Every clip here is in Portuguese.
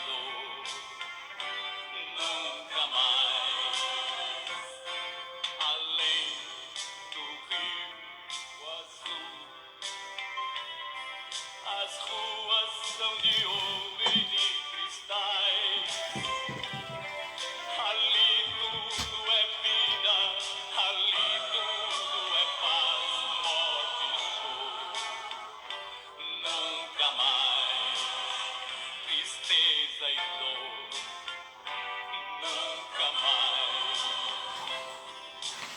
dor, nunca mais. Além do rio azul, as ruas são de ouro e de cristais. Ali tudo é vida, ali tudo é paz, morte e choro. Nunca mais tristeza e dor, nunca mais.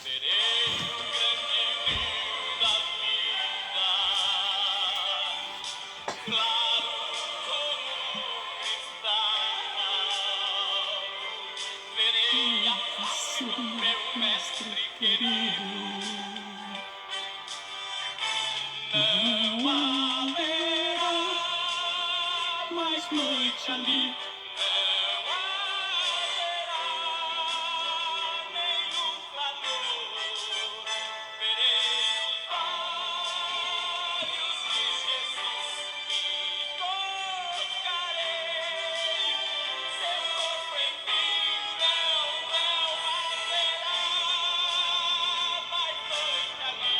Serei o grande rio da vida, claro como cristal. Verei a face do meu mestre querido. Não haverá mais noite ali. Não haverá nenhum clamor. Verei os olhos de Jesus e tocarei seu corpo em mim. Não haverá mais noite ali.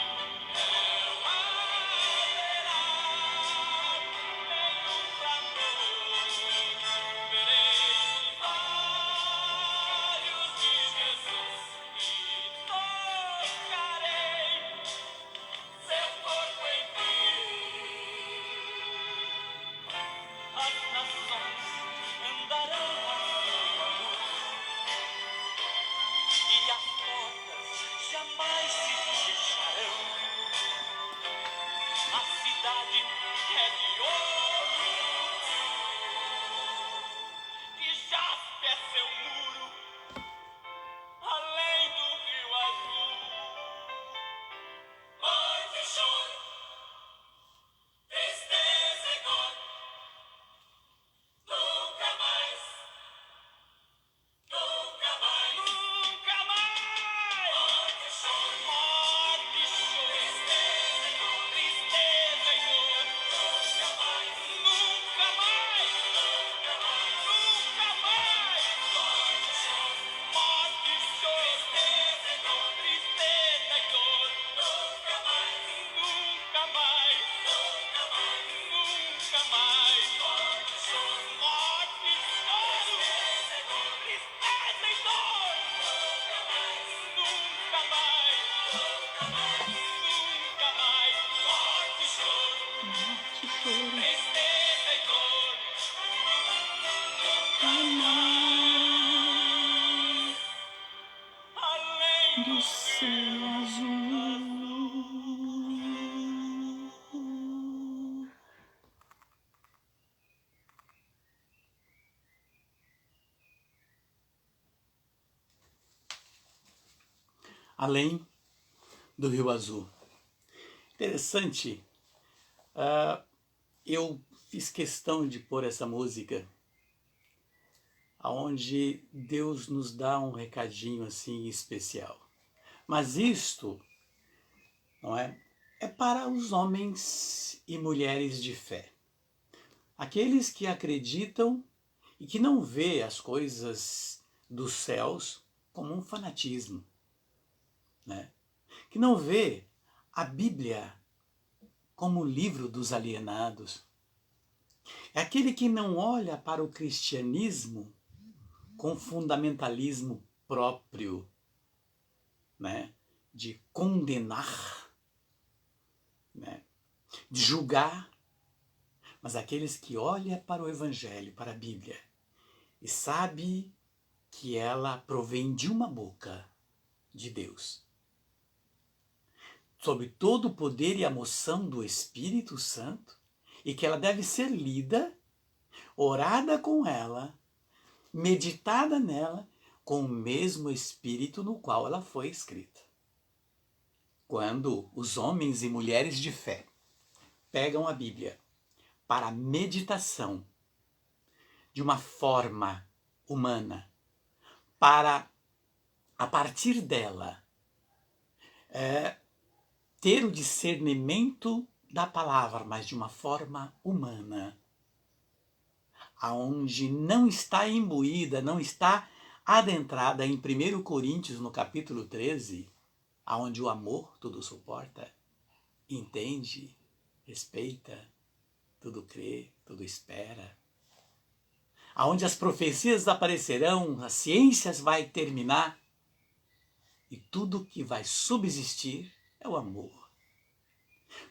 Não haverá nenhum clamor. Verei os olhos de Jesus e tocarei seu corpo em mim. As nações andarão à sua luz e as portas jamais se fecharão. A cidade é de ouro, de jaspe é seu muro, além do rio azul. Morte e choro, tristeza e dor, nunca mais, nunca mais, nunca mais. Morte e choro, tristeza e dor, nunca mais, nunca mais, nunca mais, nunca mais. Morte e choro, tristeza e dor, nunca mais, nunca mais, nunca mais, nunca mais. Morte e choro, tristeza e dor, nunca mais, nunca mais, nunca mais, nunca mais. Morte e choro, tristeza e dor, nunca mais. Além do céu azul. Além do Rio Azul. Interessante, eu fiz questão de pôr essa música onde Deus nos dá um recadinho assim especial. Mas isto, não é? É para os homens e mulheres de fé. Aqueles que acreditam e que não vê as coisas dos céus como um fanatismo, né? Que não vê a Bíblia como o livro dos alienados. É aquele que não olha para o cristianismo com fundamentalismo próprio, né? De condenar, né? De julgar, mas aqueles que olham para o Evangelho, para a Bíblia, e sabe que ela provém de uma boca de Deus, sob todo o poder e a moção do Espírito Santo, e que ela deve ser lida, orada com ela, meditada nela, com o mesmo Espírito no qual ela foi escrita. Quando os homens e mulheres de fé pegam a Bíblia para a meditação de uma forma humana, para, a partir dela, ter o discernimento da palavra, mas de uma forma humana, aonde não está imbuída, não está adentrada em 1 Coríntios, no capítulo 13, aonde o amor tudo suporta, entende, respeita, tudo crê, tudo espera. Aonde as profecias aparecerão, as ciências vai terminar e tudo que vai subsistir é o amor.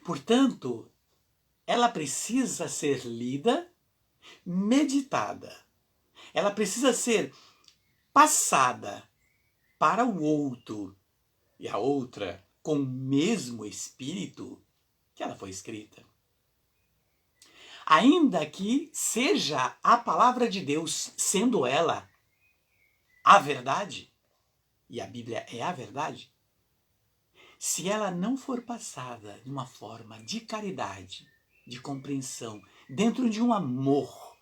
Portanto, ela precisa ser lida, meditada. Ela precisa ser passada para o outro e a outra com o mesmo espírito que ela foi escrita. Ainda que seja a palavra de Deus, sendo ela a verdade, e a Bíblia é a verdade, se ela não for passada de uma forma de caridade, de compreensão, dentro de um amor,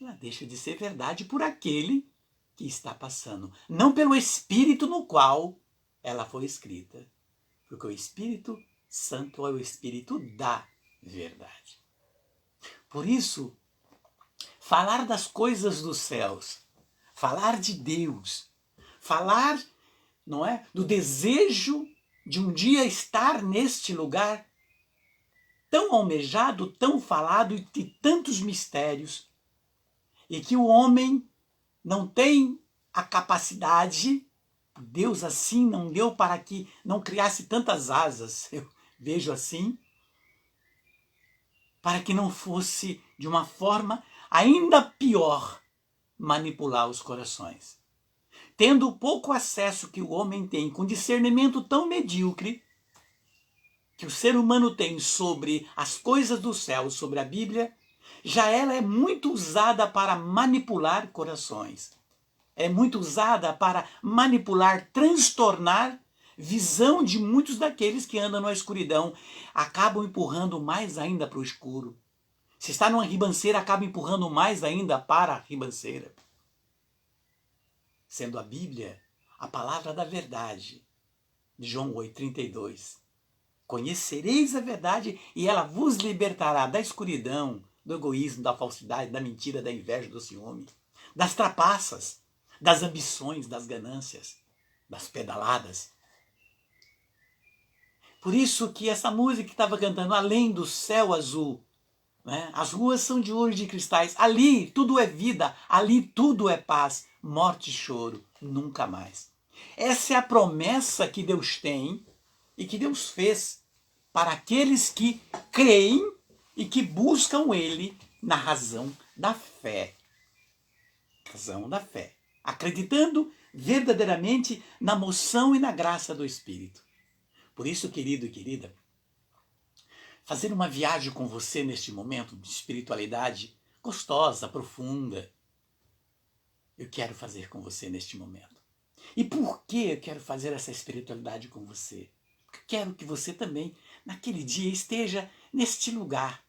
ela deixa de ser verdade por aquele que está passando, não pelo Espírito no qual ela foi escrita, porque o Espírito Santo é o Espírito da verdade. Por isso, falar das coisas dos céus, falar de Deus, falar, não é, do desejo de um dia estar neste lugar tão almejado, tão falado e de tantos mistérios, e que o homem não tem a capacidade, Deus assim não deu para que não criasse tantas asas, eu vejo assim, para que não fosse de uma forma ainda pior manipular os corações. Tendo pouco acesso que o homem tem, com discernimento tão medíocre que o ser humano tem sobre as coisas do céu, sobre a Bíblia, já ela é muito usada para manipular corações. É muito usada para manipular, transtornar visão de muitos daqueles que andam na escuridão. Acabam empurrando mais ainda para o escuro. Se está numa ribanceira, acaba empurrando mais ainda para a ribanceira. Sendo a Bíblia a palavra da verdade, de João 8,32. Conhecereis a verdade e ela vos libertará da escuridão, do egoísmo, da falsidade, da mentira, da inveja, do ciúme, das trapaças, das ambições, das ganâncias, das pedaladas. Por isso que essa música que estava cantando, além do céu azul, né? As ruas são de ouro e de cristais, ali tudo é vida, ali tudo é paz, morte e choro, nunca mais. Essa é a promessa que Deus tem e que Deus fez para aqueles que creem e que buscam Ele na razão da fé. Razão da fé. Acreditando verdadeiramente na moção e na graça do Espírito. Por isso, querido e querida, fazer uma viagem com você neste momento de espiritualidade gostosa, profunda, eu quero fazer com você neste momento. E por que eu quero fazer essa espiritualidade com você? Porque eu quero que você também, naquele dia, esteja neste lugar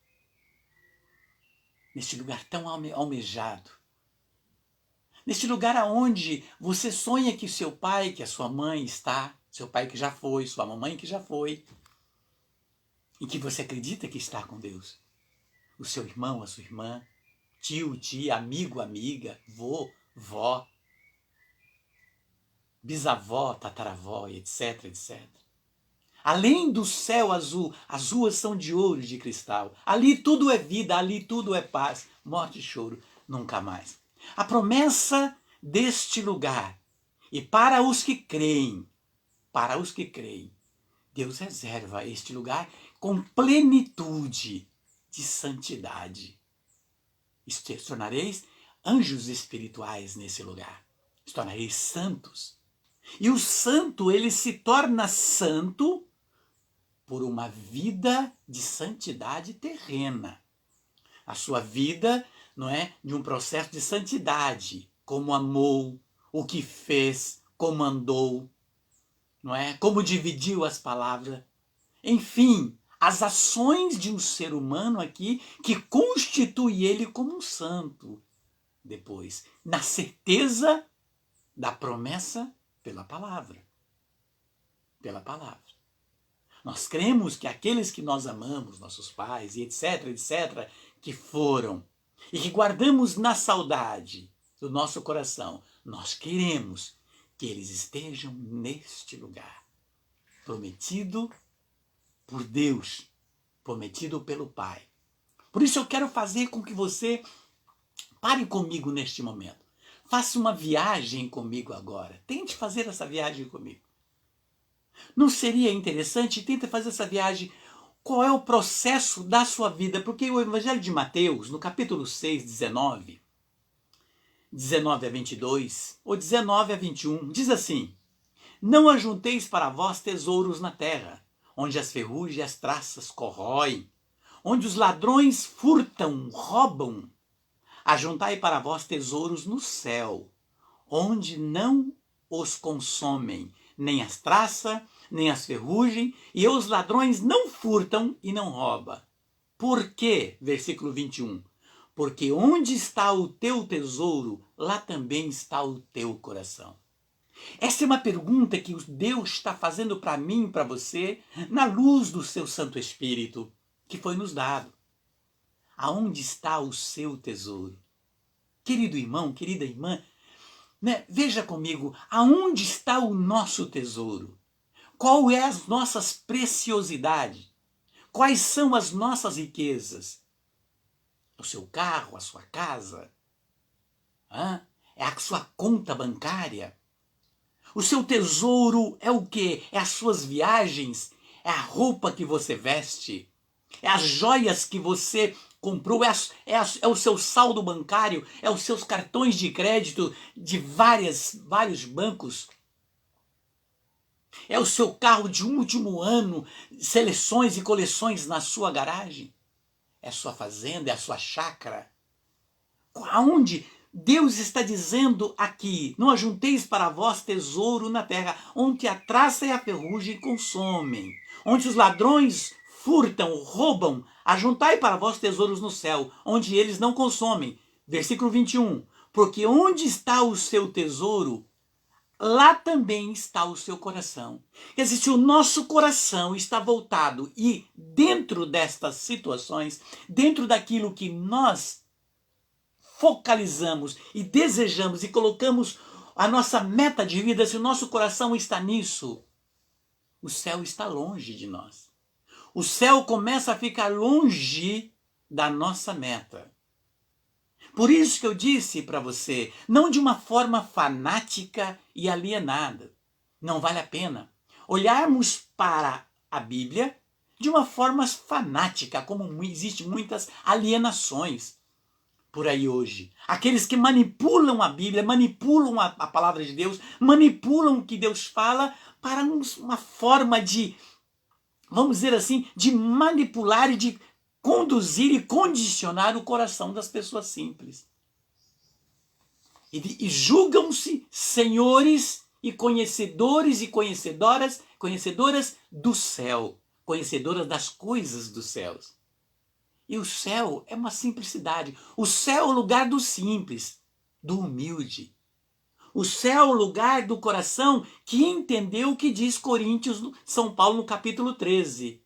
tão almejado, neste lugar aonde você sonha que seu pai, que a sua mãe está, seu pai que já foi, sua mamãe que já foi, e que você acredita que está com Deus. O seu irmão, a sua irmã, tio, tia, amigo, amiga, vô, vó, bisavó, tataravó, etc, etc. Além do céu azul, as ruas são de ouro e de cristal. Ali tudo é vida, ali tudo é paz, morte e choro, nunca mais. A promessa deste lugar, e para os que creem, Deus reserva este lugar com plenitude de santidade. Tornareis anjos espirituais nesse lugar. Tornareis santos. E o santo, ele se torna santo por uma vida de santidade terrena. A sua vida, não é, de um processo de santidade, como amou, o que fez, como andou, não é? Como dividiu as palavras. Enfim, as ações de um ser humano aqui que constitui ele como um santo. Depois, na certeza da promessa pela palavra. Pela palavra. Nós cremos que aqueles que nós amamos, nossos pais e etc, etc, que foram e que guardamos na saudade do nosso coração, nós queremos que eles estejam neste lugar, prometido por Deus, prometido pelo Pai. Por isso eu quero fazer com que você pare comigo neste momento. Faça uma viagem comigo agora. Tente fazer essa viagem comigo. Não seria interessante? Tenta fazer essa viagem. Qual é o processo da sua vida? Porque o Evangelho de Mateus, no capítulo 6, 19 a 22, ou 19 a 21, diz assim: Não ajunteis para vós tesouros na terra, onde as ferrugem e as traças corroem, onde os ladrões furtam, roubam. Ajuntai para vós tesouros no céu, onde não os consomem, nem as traças, nem as ferrugem, e os ladrões não furtam e não roubam. Por quê? Versículo 21. Porque onde está o teu tesouro, lá também está o teu coração. Essa é uma pergunta que Deus está fazendo para mim e para você, na luz do seu Santo Espírito, que foi nos dado. Aonde está o seu tesouro? Querido irmão, querida irmã, né? Veja comigo, aonde está o nosso tesouro? Qual é as nossas preciosidades? Quais são as nossas riquezas? O seu carro, a sua casa? É a sua conta bancária? O seu tesouro é o quê? É as suas viagens? É a roupa que você veste? É as joias que você comprou? É o seu saldo bancário? É os seus cartões de crédito de vários bancos? É o seu carro de último ano, seleções e coleções na sua garagem? É a sua fazenda? É a sua chácara? Aonde Deus está dizendo aqui: não ajunteis para vós tesouro na terra, onde a traça e a ferrugem consomem, onde os ladrões furtam, roubam. Ajuntai para vós tesouros no céu, onde eles não consomem. Versículo 21. Porque onde está o seu tesouro, lá também está o seu coração. Quer dizer, se o nosso coração está voltado e dentro destas situações, dentro daquilo que nós focalizamos e desejamos e colocamos a nossa meta de vida, se o nosso coração está nisso, o céu está longe de nós. O céu começa a ficar longe da nossa meta. Por isso que eu disse para você, não de uma forma fanática e alienada. Não vale a pena olharmos para a Bíblia de uma forma fanática, como existem muitas alienações por aí hoje. Aqueles que manipulam a Bíblia, manipulam a palavra de Deus, manipulam o que Deus fala para uma forma de, vamos dizer assim, de manipular e de conduzir e condicionar o coração das pessoas simples. E julgam-se senhores e conhecedores e conhecedoras do céu, conhecedoras das coisas dos céus. E o céu é uma simplicidade. O céu é o lugar do simples, do humilde. O céu é o lugar do coração que entendeu o que diz Coríntios, São Paulo, no capítulo 13.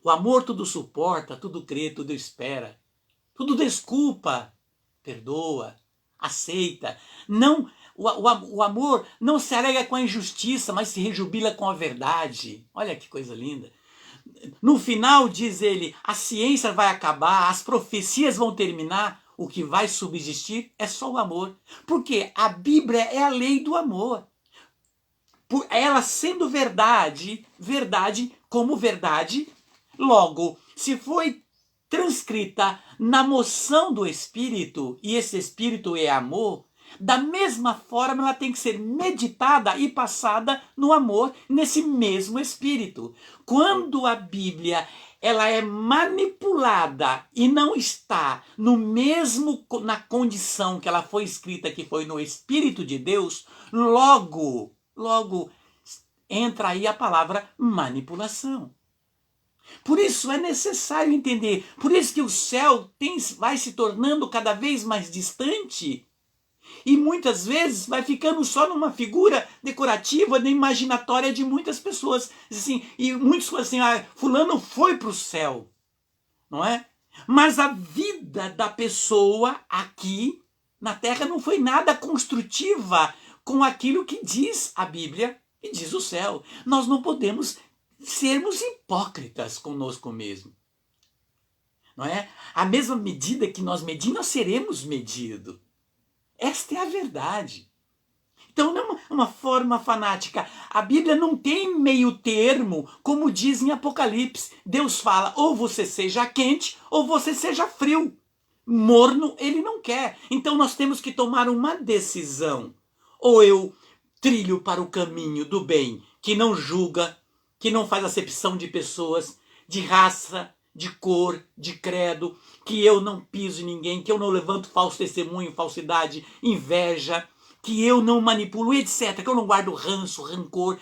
O amor tudo suporta, tudo crê, tudo espera, tudo desculpa, perdoa, aceita. Não, o amor não se alega com a injustiça, mas se rejubila com a verdade. Olha que coisa linda. No final, diz ele, a ciência vai acabar, as profecias vão terminar, o que vai subsistir é só o amor. Porque a Bíblia é a lei do amor. Por ela sendo verdade, verdade como verdade, logo, se foi transcrita na moção do Espírito, e esse Espírito é amor, da mesma forma ela tem que ser meditada e passada no amor, nesse mesmo Espírito. Quando a Bíblia ela é manipulada e não está na condição que ela foi escrita, que foi no Espírito de Deus, logo entra aí a palavra manipulação. Por isso é necessário entender, por isso que o céu vai se tornando cada vez mais distante e muitas vezes vai ficando só numa figura decorativa, imaginatória de muitas pessoas. Assim, e muitos falam assim, fulano foi para o céu, não é? Mas a vida da pessoa aqui na Terra não foi nada construtiva com aquilo que diz a Bíblia e diz o céu. Nós não podemos sermos hipócritas conosco mesmo. Não é? A mesma medida que nós medimos, nós seremos medidos. Esta é a verdade. Então não é uma forma fanática. A Bíblia não tem meio termo, como diz em Apocalipse. Deus fala, ou você seja quente, ou você seja frio. Morno ele não quer. Então nós temos que tomar uma decisão. Ou eu trilho para o caminho do bem, que não julga, que não faz acepção de pessoas, de raça, de cor, de credo, que eu não piso em ninguém, que eu não levanto falso testemunho, falsidade, inveja, que eu não manipulo, etc. Que eu não guardo ranço, rancor.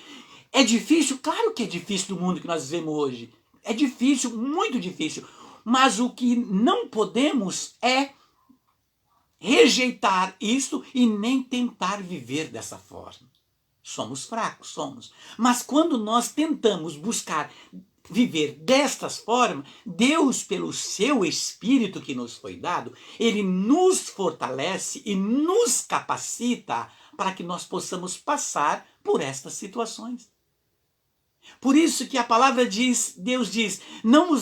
É difícil? Claro que é difícil no mundo que nós vivemos hoje. É difícil, muito difícil. Mas o que não podemos é rejeitar isso e nem tentar viver dessa forma. Somos fracos, somos. Mas quando nós tentamos buscar viver destas formas, Deus, pelo seu Espírito que nos foi dado, ele nos fortalece e nos capacita para que nós possamos passar por estas situações. Por isso que a palavra diz, Deus diz, não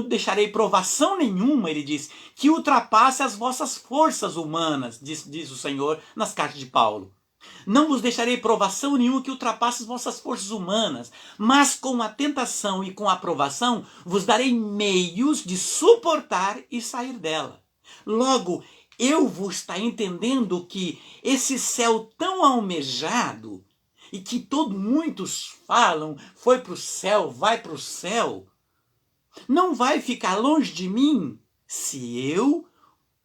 deixarei provação nenhuma, ele diz, que ultrapasse as vossas forças humanas, diz o Senhor nas cartas de Paulo. Não vos deixarei provação nenhuma que ultrapasse as vossas forças humanas, mas com a tentação e com a provação vos darei meios de suportar e sair dela. Logo, eu vos está entendendo que esse céu tão almejado, e que muitos falam, foi para o céu, vai para o céu, não vai ficar longe de mim se eu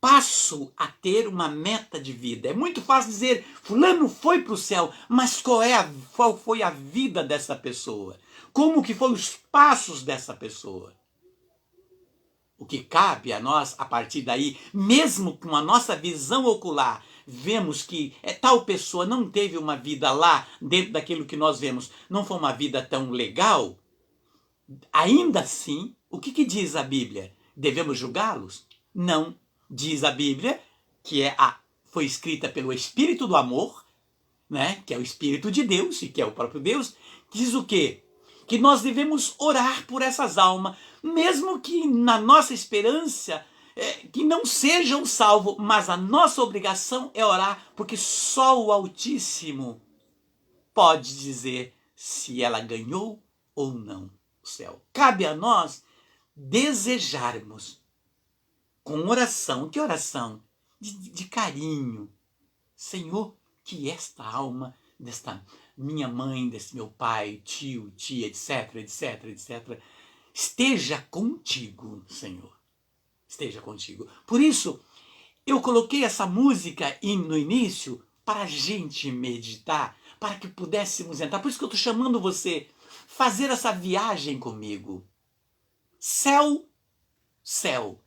passo a ter uma meta de vida. É muito fácil dizer, fulano foi para o céu, mas qual foi a vida dessa pessoa? Como que foram os passos dessa pessoa? O que cabe a nós, a partir daí, mesmo com a nossa visão ocular, vemos que tal pessoa não teve uma vida lá, dentro daquilo que nós vemos, não foi uma vida tão legal, ainda assim, o que diz a Bíblia? Devemos julgá-los? Não. Diz a Bíblia, que foi escrita pelo Espírito do Amor, né, que é o Espírito de Deus, e que é o próprio Deus, diz o quê? Que nós devemos orar por essas almas, mesmo que na nossa esperança, que não sejam salvos, mas a nossa obrigação é orar, porque só o Altíssimo pode dizer se ela ganhou ou não o céu. Cabe a nós desejarmos com oração, que oração? De carinho. Senhor, que esta alma desta minha mãe, desse meu pai, tio, tia, etc, etc, etc, esteja contigo, Senhor. Esteja contigo. Por isso, eu coloquei essa música no início para a gente meditar, para que pudéssemos entrar. Por isso que eu estou chamando você fazer essa viagem comigo. Céu, céu.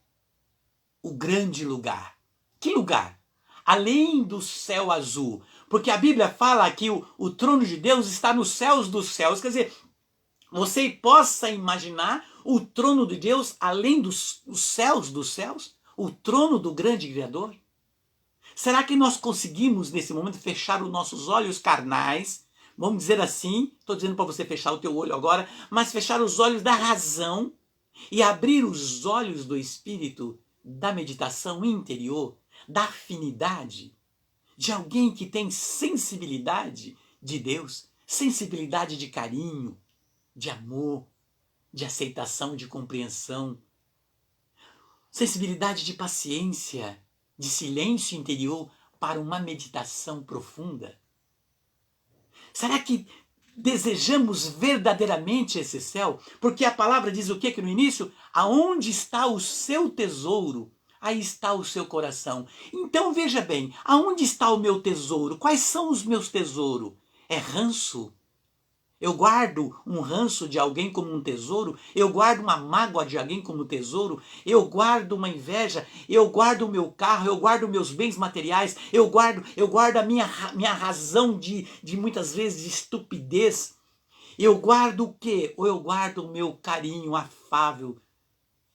O grande lugar. Que lugar? Além do céu azul. Porque a Bíblia fala que o trono de Deus está nos céus dos céus. Quer dizer, você possa imaginar o trono de Deus além dos céus dos céus? O trono do grande Criador? Será que nós conseguimos, nesse momento, fechar os nossos olhos carnais? Vamos dizer assim, estou dizendo para você fechar o teu olho agora, mas fechar os olhos da razão e abrir os olhos do Espírito, da meditação interior, da afinidade, de alguém que tem sensibilidade de Deus, sensibilidade de carinho, de amor, de aceitação, de compreensão, sensibilidade de paciência, de silêncio interior para uma meditação profunda. Será que desejamos verdadeiramente esse céu? Porque a palavra diz o que no início? Aonde está o seu tesouro, aí está o seu coração. Então veja bem, aonde está o meu tesouro? Quais são os meus tesouros? É ranço? Eu guardo um ranço de alguém como um tesouro? Eu guardo uma mágoa de alguém como tesouro? Eu guardo uma inveja? Eu guardo o meu carro? Eu guardo meus bens materiais? Eu guardo a minha razão de muitas vezes de estupidez? Eu guardo o quê? Ou eu guardo o meu carinho afável?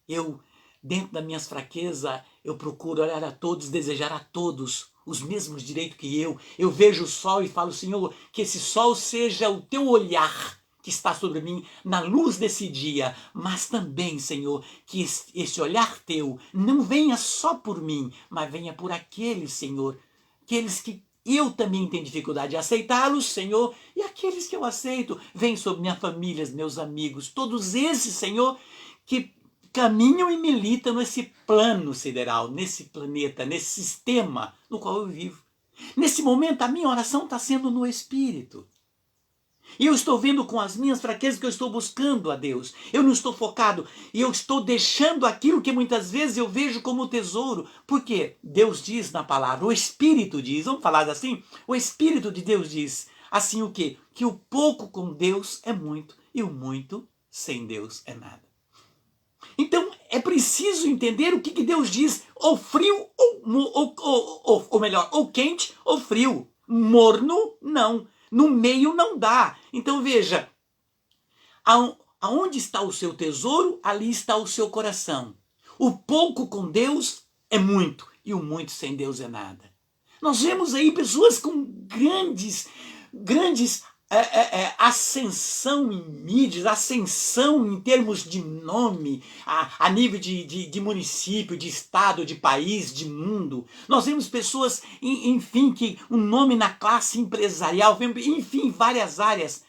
Eu dentro das minhas fraquezas, eu procuro olhar a todos, desejar a todos os mesmos direitos que eu. Eu vejo o sol e falo, Senhor, que esse sol seja o teu olhar que está sobre mim na luz desse dia, mas também, Senhor, que esse olhar teu não venha só por mim, mas venha por aqueles, Senhor, aqueles que eu também tenho dificuldade de aceitá-los, Senhor, e aqueles que eu aceito, vem sobre minha família, meus amigos, todos esses, Senhor, que caminham e militam nesse plano sideral, nesse planeta, nesse sistema no qual eu vivo. Nesse momento, a minha oração está sendo no Espírito. E eu estou vendo com as minhas fraquezas que eu estou buscando a Deus. Eu não estou focado e eu estou deixando aquilo que muitas vezes eu vejo como tesouro. Porque Deus diz na palavra, o Espírito diz, vamos falar assim? O Espírito de Deus diz assim o quê? Que o pouco com Deus é muito e o muito sem Deus é nada. Então é preciso entender o que Deus diz, ou frio, ou melhor, ou quente ou frio. Morno, não. No meio não dá. Então veja, aonde está o seu tesouro, ali está o seu coração. O pouco com Deus é muito, e o muito sem Deus é nada. Nós vemos aí pessoas com grandes ascensão em mídias, ascensão em termos de nome, a nível de município, de estado, de país, de mundo. Nós vemos pessoas, enfim, que um nome na classe empresarial, enfim, várias áreas,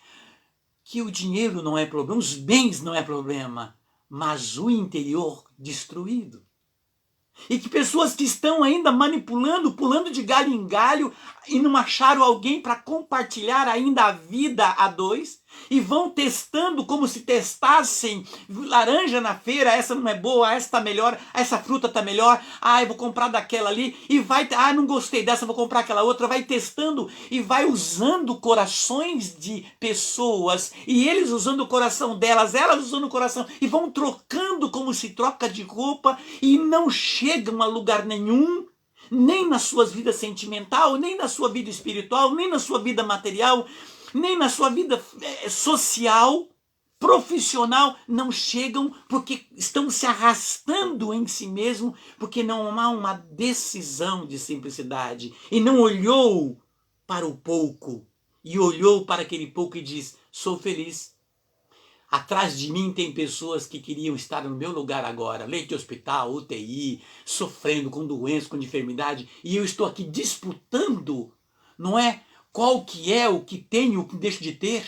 que o dinheiro não é problema, os bens não é problema, mas o interior destruído. E que pessoas que estão ainda manipulando, pulando de galho em galho e não acharam alguém para compartilhar ainda a vida a dois e vão testando como se testassem laranja na feira, essa não é boa, essa está melhor, essa fruta está melhor, eu vou comprar daquela ali e vai, não gostei dessa, vou comprar aquela outra, vai testando e vai usando corações de pessoas e eles usando o coração delas, elas usando o coração e vão trocando como se troca de roupa e não chegam a lugar nenhum, nem na sua vida sentimental, nem na sua vida espiritual, nem na sua vida material, nem na sua vida social, profissional, não chegam porque estão se arrastando em si mesmo, porque não há uma decisão de simplicidade e não olhou para o pouco e olhou para aquele pouco e diz, sou feliz. Atrás de mim tem pessoas que queriam estar no meu lugar agora, leite de hospital, UTI, sofrendo com doença, com enfermidade, e eu estou aqui disputando, não é? Qual que é o que tenho, o que deixo de ter?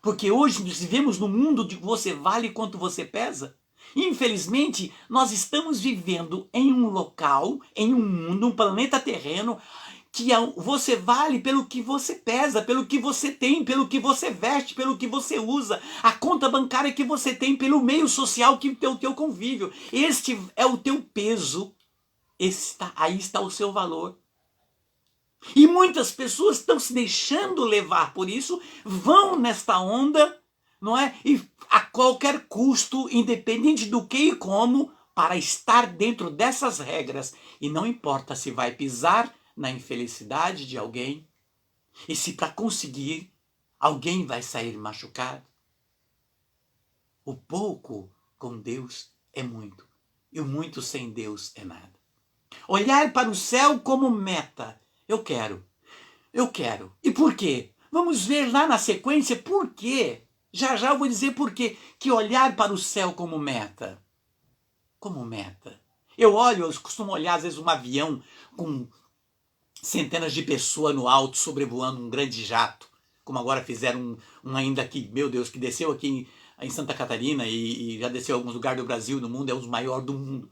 Porque hoje nós vivemos num mundo de você vale quanto você pesa. Infelizmente, nós estamos vivendo em um local, em um mundo, um planeta terreno, que você vale pelo que você pesa, pelo que você tem, pelo que você veste, pelo que você usa, a conta bancária que você tem, pelo meio social que é o teu convívio. Este é o teu peso, aí está o seu valor. E muitas pessoas estão se deixando levar por isso, vão nesta onda, não é? E a qualquer custo, independente do que e como, para estar dentro dessas regras. E não importa se vai pisar na infelicidade de alguém, e se para conseguir, alguém vai sair machucado. O pouco com Deus é muito, e o muito sem Deus é nada. Olhar para o céu como meta. Eu quero. E por quê? Vamos ver lá na sequência por quê. Já eu vou dizer por quê. Que olhar para o céu como meta. Como meta. Eu costumo olhar às vezes um avião com centenas de pessoas no alto, sobrevoando um grande jato. Como agora fizeram um ainda aqui, meu Deus, que desceu aqui em Santa Catarina e já desceu em alguns lugares do Brasil, no mundo, é um dos maiores do mundo.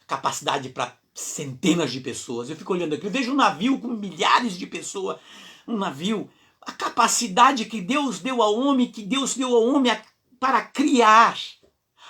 Capacidade para centenas de pessoas. Eu fico olhando aqui, eu vejo um navio com milhares de pessoas, um navio, a capacidade que Deus deu ao homem, para criar,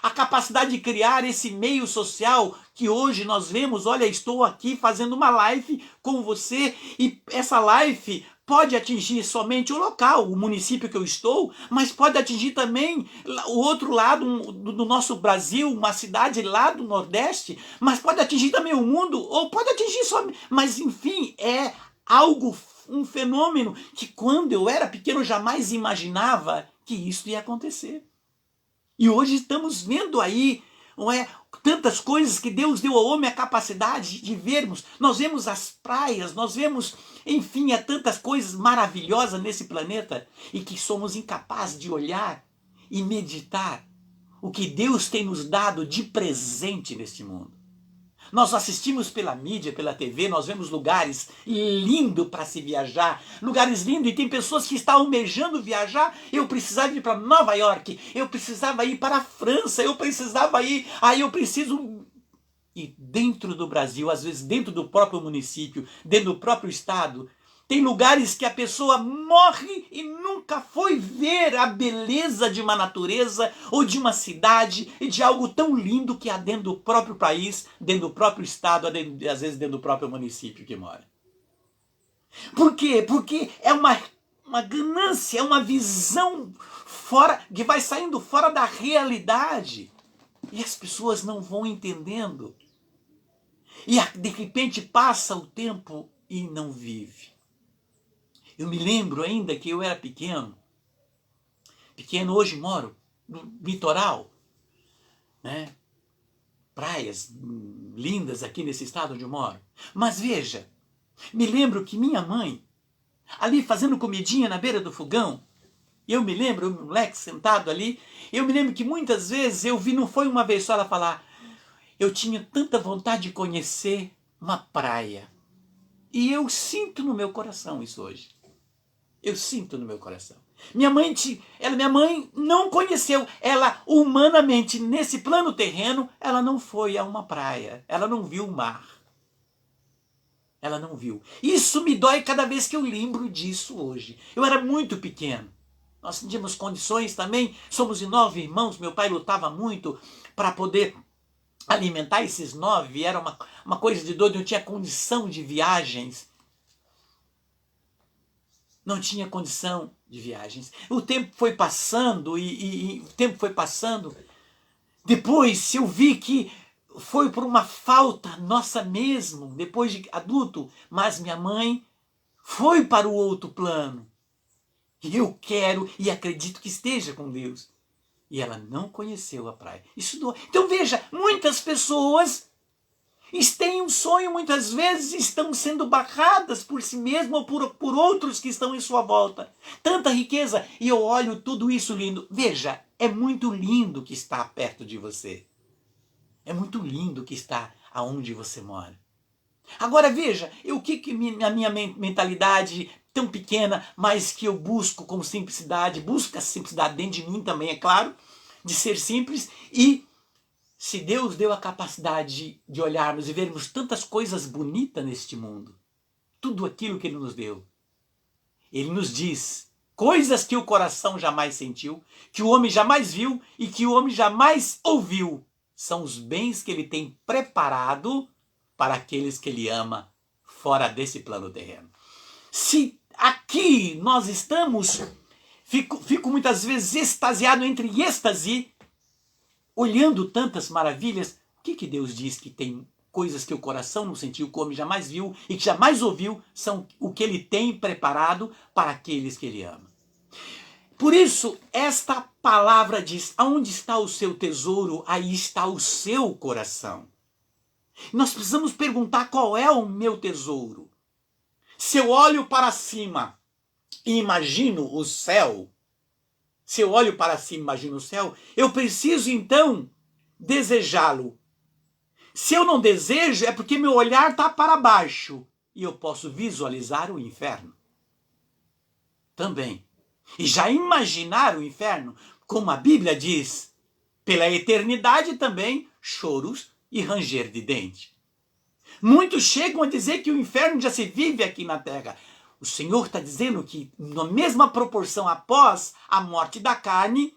a capacidade de criar esse meio social que hoje nós vemos, olha, estou aqui fazendo uma live com você e essa live pode atingir somente o local, o município que eu estou, mas pode atingir também o outro lado do nosso Brasil, uma cidade lá do Nordeste, mas pode atingir também o mundo, ou pode atingir só... Mas, enfim, é algo, um fenômeno que quando eu era pequeno eu jamais imaginava que isso ia acontecer. E hoje estamos vendo aí, não é, tantas coisas que Deus deu ao homem a capacidade de vermos. Nós vemos as praias, nós vemos, enfim, há tantas coisas maravilhosas nesse planeta e que somos incapazes de olhar e meditar o que Deus tem nos dado de presente neste mundo. Nós assistimos pela mídia, pela TV, nós vemos lugares lindos para se viajar, lugares lindos, e tem pessoas que estão almejando viajar. Eu precisava ir para Nova York, eu precisava ir para a França, eu precisava ir, eu preciso... E dentro do Brasil, às vezes dentro do próprio município, dentro do próprio estado, tem lugares que a pessoa morre e nunca foi ver a beleza de uma natureza ou de uma cidade e de algo tão lindo que há dentro do próprio país, dentro do próprio estado, às vezes dentro do próprio município que mora. Por quê? Porque é uma ganância, é uma visão fora, que vai saindo fora da realidade. E as pessoas não vão entendendo. E de repente passa o tempo e não vive. Eu me lembro ainda que eu era pequeno, hoje moro no litoral, né? Praias lindas aqui nesse estado onde eu moro. Mas veja, me lembro que minha mãe, ali fazendo comidinha na beira do fogão, eu me lembro, eu moleque sentado ali, eu me lembro que muitas vezes eu vi, não foi uma vez só ela falar, eu tinha tanta vontade de conhecer uma praia. E eu sinto no meu coração isso hoje. Eu sinto no meu coração. Minha mãe não conheceu. Ela, humanamente, nesse plano terreno, ela não foi a uma praia. Ela não viu o mar. Ela não viu. Isso me dói cada vez que eu lembro disso hoje. Eu era muito pequeno. Nós tínhamos condições também. Somos de 9 irmãos. Meu pai lutava muito para poder alimentar esses 9. Era uma coisa de doido. Eu tinha condição de viagens. Não tinha condição de viagens. O tempo foi passando e o tempo foi passando. Depois eu vi que foi por uma falta nossa mesmo, depois de adulto, mas minha mãe foi para o outro plano. E eu quero e acredito que esteja com Deus. E ela não conheceu a praia. Isso doa. Então veja, muitas pessoas têm um sonho, muitas vezes estão sendo barradas por si mesmo ou por outros que estão em sua volta. Tanta riqueza, e eu olho tudo isso lindo. Veja, é muito lindo que está perto de você. É muito lindo que está aonde você mora. Agora veja, a minha mentalidade tão pequena, mas que eu busco com simplicidade, busco a simplicidade dentro de mim também, é claro, de ser simples. E se Deus deu a capacidade de olharmos e vermos tantas coisas bonitas neste mundo, tudo aquilo que Ele nos deu, Ele nos diz coisas que o coração jamais sentiu, que o homem jamais viu e que o homem jamais ouviu. São os bens que Ele tem preparado para aqueles que Ele ama fora desse plano terreno. Se aqui nós estamos, fico muitas vezes extasiado entre êxtase, olhando tantas maravilhas. O que Deus diz que tem coisas que o coração não sentiu, que o homem jamais viu e que jamais ouviu, são o que Ele tem preparado para aqueles que Ele ama. Por isso, esta palavra diz, aonde está o seu tesouro, aí está o seu coração. Nós precisamos perguntar qual é o meu tesouro. Se eu olho para cima e imagino o céu, eu preciso então desejá-lo. Se eu não desejo, é porque meu olhar está para baixo e eu posso visualizar o inferno também. E já imaginar o inferno, como a Bíblia diz, pela eternidade também, choros e ranger de dente. Muitos chegam a dizer que o inferno já se vive aqui na terra. O Senhor está dizendo que na mesma proporção após a morte da carne,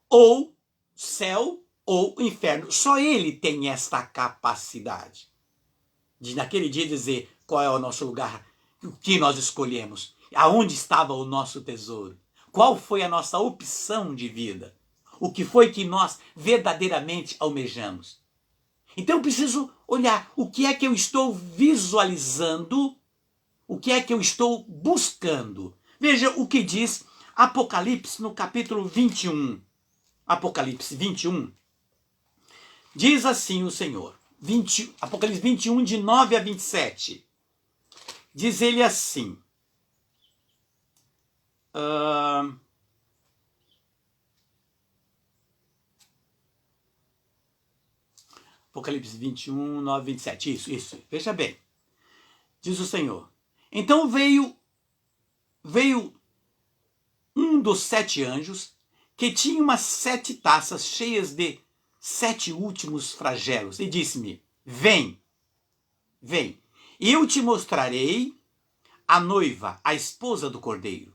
ou céu ou inferno. Só Ele tem esta capacidade de naquele dia dizer qual é o nosso lugar, o que nós escolhemos, aonde estava o nosso tesouro, qual foi a nossa opção de vida, o que foi que nós verdadeiramente almejamos. Então eu preciso olhar o que é que eu estou visualizando, o que é que eu estou buscando. Veja o que diz Apocalipse no capítulo 21. Apocalipse 21. Diz assim o Senhor, Apocalipse 21, de 9 a 27. Diz ele assim, Apocalipse 21, 9, 27, isso, veja bem. Diz o Senhor, então veio um dos 7 anjos, que tinha umas 7 taças cheias de 7 últimos flagelos, e disse-me, vem, e eu te mostrarei a noiva, a esposa do Cordeiro.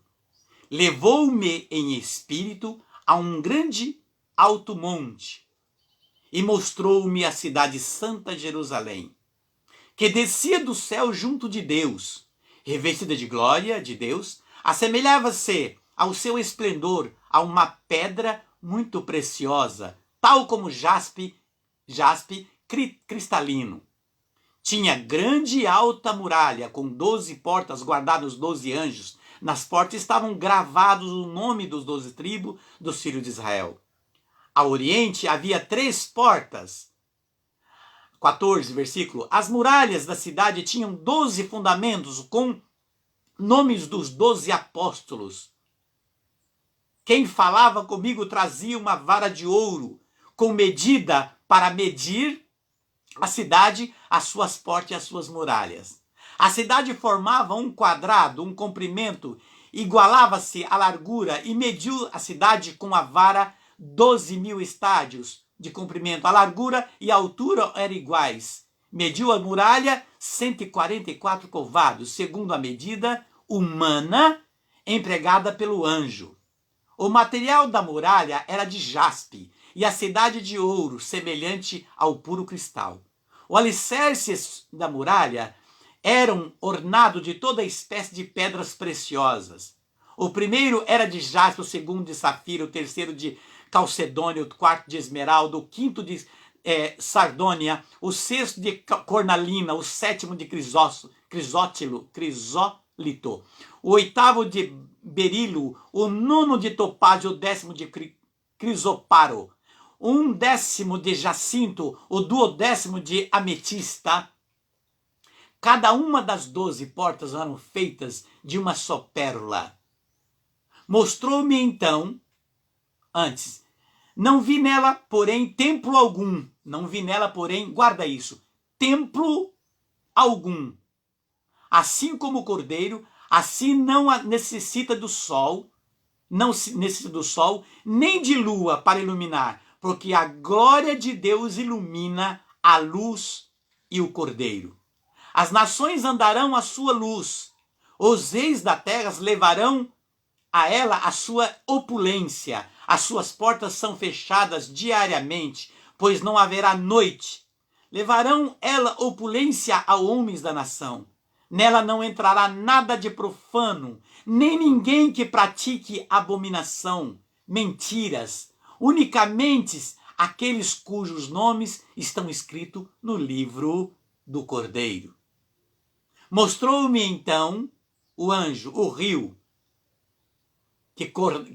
Levou-me em espírito a um grande alto monte, e mostrou-me a cidade santa Jerusalém, que descia do céu junto de Deus, revestida de glória de Deus, assemelhava-se ao seu esplendor a uma pedra muito preciosa, tal como jaspe cristalino. Tinha grande e alta muralha, com 12 portas guardadas os 12 anjos. Nas portas estavam gravados o nome dos 12 tribos dos filhos de Israel. Ao oriente havia 3 portas. 14, versículo. As muralhas da cidade tinham 12 fundamentos, com nomes dos 12 apóstolos. Quem falava comigo trazia uma vara de ouro, com medida para medir a cidade, as suas portas e as suas muralhas. A cidade formava um quadrado, um comprimento, igualava-se à largura, e mediu a cidade com a vara 12.000 estádios de comprimento. A largura e a altura eram iguais. Mediu a muralha 144 covados, segundo a medida humana empregada pelo anjo. O material da muralha era de jaspe, e a cidade de ouro, semelhante ao puro cristal. O alicerce da muralha eram ornados de toda espécie de pedras preciosas. O primeiro era de jaspe, o segundo de safira, o terceiro de calcedônia, o quarto de esmeralda, o quinto de sardônia, o sexto de cornalina, o sétimo de crisólito, o oitavo de berilo, o nono de topázio, o 10º de crisoparo, um 10º de jacinto, o 12º de ametista. Cada uma das 12 portas eram feitas de uma só pérola. Mostrou-me então, antes, não vi nela, porém, templo algum. Não vi nela, porém, guarda isso, templo algum. Assim como o cordeiro, assim não necessita do sol, nem de lua para iluminar, porque a glória de Deus ilumina a luz e o cordeiro. As nações andarão à sua luz, os reis da terra levarão a ela a sua opulência. As suas portas são fechadas diariamente, pois não haverá noite. Levarão ela opulência a homens da nação. Nela não entrará nada de profano, nem ninguém que pratique abominação, mentiras, unicamente aqueles cujos nomes estão escritos no livro do Cordeiro. Mostrou-me então o anjo, o rio, que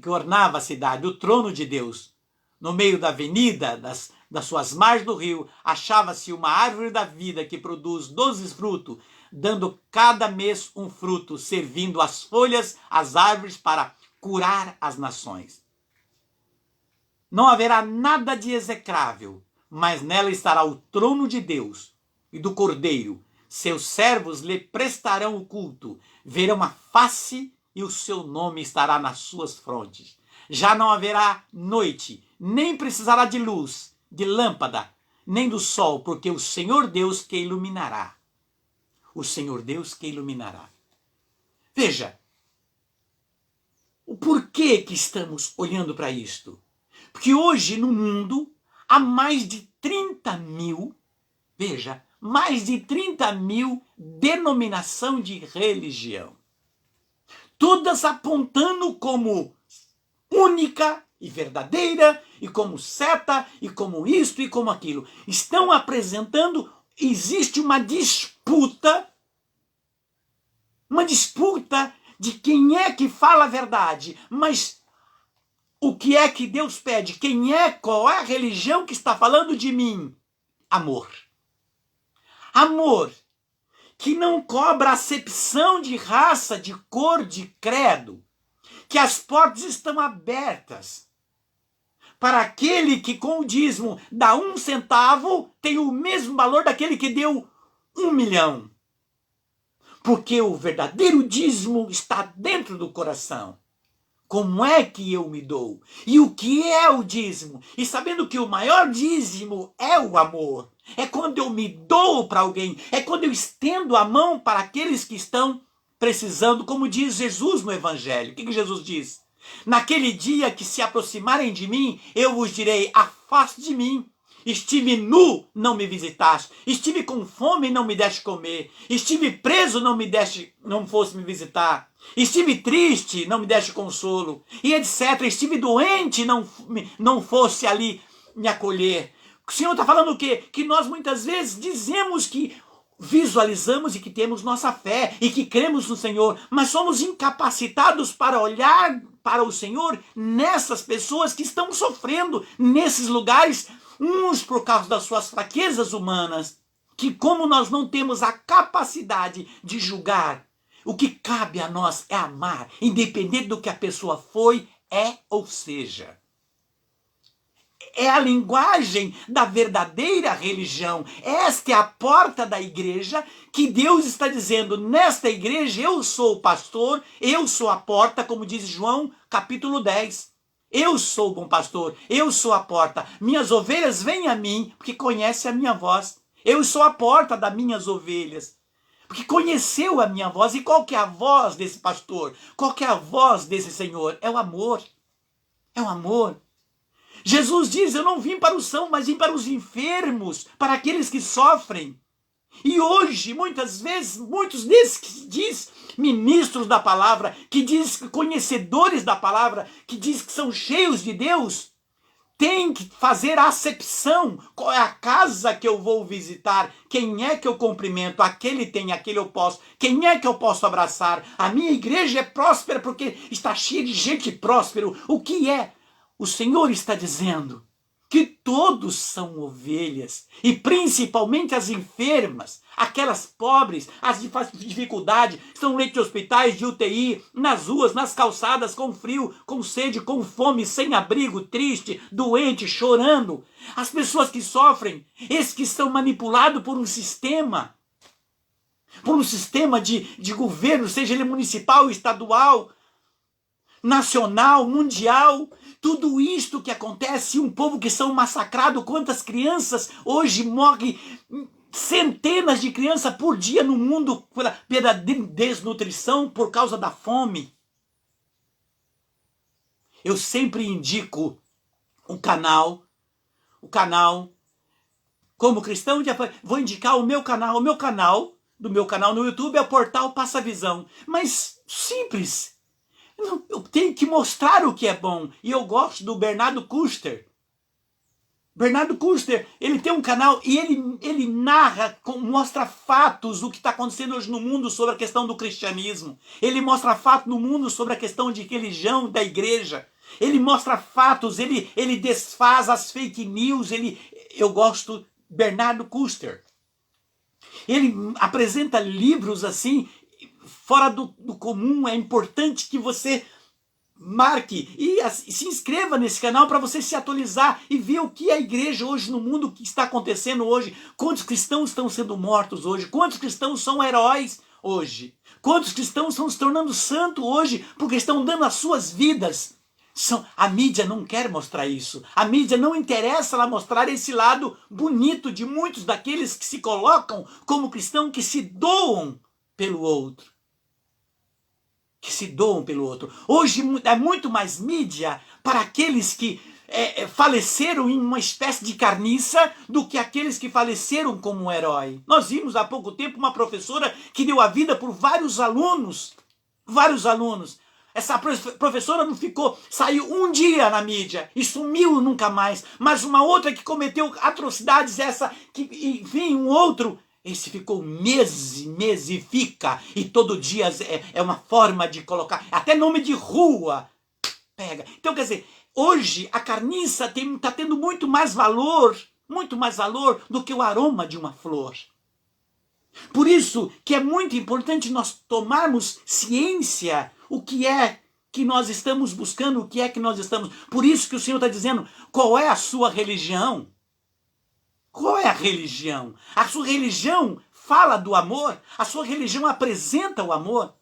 ornava a cidade, o trono de Deus. No meio da avenida, das suas margens do rio, achava-se uma árvore da vida que produz 12 frutos, dando cada mês um fruto, servindo as folhas, as árvores, para curar as nações. Não haverá nada de execrável, mas nela estará o trono de Deus e do Cordeiro. Seus servos lhe prestarão o culto, verão a face e o seu nome estará nas suas frontes. Já não haverá noite, nem precisará de luz, de lâmpada, nem do sol, porque o Senhor Deus que iluminará. O Senhor Deus que iluminará. Veja, o porquê que estamos olhando para isto? Porque hoje no mundo há mais de 30.000, veja, mais de 30.000 denominação de religião. Todas apontando como única e verdadeira, e como certa, e como isto e como aquilo. Estão apresentando, existe uma disputa de quem é que fala a verdade, mas o que é que Deus pede? Qual é a religião que está falando de mim? amor. Amor que não cobra acepção de raça, de cor, de credo, que as portas estão abertas para aquele que com o dízimo dá 1 centavo, tem o mesmo valor daquele que deu 1 milhão. Porque o verdadeiro dízimo está dentro do coração. Como é que eu me dou? E o que é o dízimo? E sabendo que o maior dízimo é o amor. É quando eu me dou para alguém. É quando eu estendo a mão para aqueles que estão precisando, como diz Jesus no Evangelho. O que Jesus diz? Naquele dia que se aproximarem de mim, eu vos direi, afaste de mim. Estive nu, não me visitaste. Estive com fome, não me deste comer. Estive preso, não fosse me visitar. Estive triste, não me deste consolo. E etc. Estive doente, não fosse ali me acolher. O Senhor está falando o quê? Que nós muitas vezes dizemos que visualizamos e que temos nossa fé e que cremos no Senhor, mas somos incapacitados para olhar para o Senhor nessas pessoas que estão sofrendo nesses lugares, uns por causa das suas fraquezas humanas, que como nós não temos a capacidade de julgar, o que cabe a nós é amar, independente do que a pessoa foi, é ou seja. É a linguagem da verdadeira religião. Esta é a porta da igreja que Deus está dizendo, nesta igreja eu sou o pastor, eu sou a porta, como diz João capítulo 10. Eu sou o bom pastor, eu sou a porta. Minhas ovelhas vêm a mim, porque conhecem a minha voz. Eu sou a porta das minhas ovelhas, porque conheceu a minha voz. E qual que é a voz desse pastor? Qual que é a voz desse Senhor? É o amor. É o amor. Jesus diz, eu não vim para os sãos, mas vim para os enfermos, para aqueles que sofrem. E hoje, muitas vezes, muitos desses que diz ministros da palavra, que diz conhecedores da palavra, que diz que são cheios de Deus, têm que fazer a acepção. Qual é a casa que eu vou visitar? Quem é que eu cumprimento? Aquele tem, aquele eu posso. Quem é que eu posso abraçar? A minha igreja é próspera porque está cheia de gente próspera. O que é? O Senhor está dizendo que todos são ovelhas, e principalmente as enfermas, aquelas pobres, as de dificuldade, estão no leito de hospitais, de UTI, nas ruas, nas calçadas, com frio, com sede, com fome, sem abrigo, triste, doente, chorando. As pessoas que sofrem, esses que estão manipulados por um sistema de governo, seja ele municipal, estadual, nacional, mundial. Tudo isto que acontece, um povo que são massacrados, quantas crianças hoje morrem, centenas de crianças por dia no mundo pela desnutrição, por causa da fome. Eu sempre indico o canal, como cristão, vou indicar o meu canal no YouTube é o Portal Passa Visão, mas simples. Eu tenho que mostrar o que é bom. E eu gosto do Bernardo Kuster. Bernardo Kuster, ele tem um canal e ele narra, mostra fatos do que está acontecendo hoje no mundo sobre a questão do cristianismo. Ele mostra fatos no mundo sobre a questão de religião da igreja. Ele mostra fatos, ele desfaz as fake news. Eu gosto Bernardo Kuster. Ele apresenta livros assim, fora do comum. É importante que você marque e se inscreva nesse canal para você se atualizar e ver o que é a igreja hoje no mundo, o que está acontecendo hoje, quantos cristãos estão sendo mortos hoje, quantos cristãos são heróis hoje, quantos cristãos estão se tornando santos hoje porque estão dando as suas vidas. A mídia não quer mostrar isso. A mídia não interessa ela mostrar esse lado bonito de muitos daqueles que se colocam como cristãos, que se doam pelo outro. Hoje é muito mais mídia para aqueles que faleceram em uma espécie de carniça do que aqueles que faleceram como um herói. Nós vimos há pouco tempo uma professora que deu a vida por vários alunos. Essa professora não saiu um dia na mídia e sumiu nunca mais. Mas uma outra que cometeu atrocidades, enfim, um outro, esse ficou meses e fica, e todo dia é uma forma de colocar, até nome de rua pega. Então, quer dizer, hoje a carniça está tendo muito mais valor muito mais valor do que o aroma de uma flor. Por isso que é muito importante nós tomarmos ciência o que é que nós estamos buscando, o que é que nós estamos... Por isso que o Senhor está dizendo, qual é a sua religião? Qual é a religião? A sua religião fala do amor? A sua religião apresenta o amor?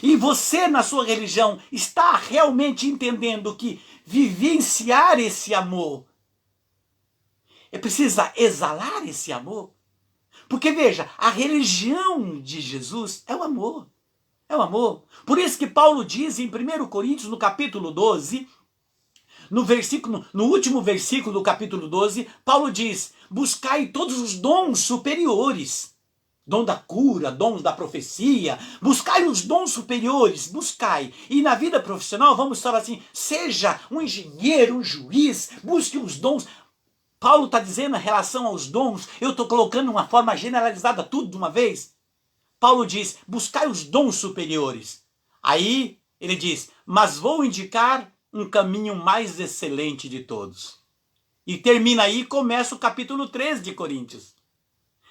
E você, na sua religião, está realmente entendendo que vivenciar esse amor precisa exalar esse amor? Porque veja, a religião de Jesus é o amor. É o amor. Por isso que Paulo diz em 1 Coríntios, no capítulo 12, no último versículo do capítulo 12, Paulo diz, buscai todos os dons superiores. Dom da cura, dom da profecia, buscai os dons superiores, buscai. E na vida profissional, vamos falar assim, seja um engenheiro, um juiz, busque os dons. Paulo está dizendo em relação aos dons, eu estou colocando uma forma generalizada tudo de uma vez. Paulo diz, buscai os dons superiores. Aí ele diz, mas vou indicar um caminho mais excelente de todos. E termina aí e começa o capítulo 13 de Coríntios.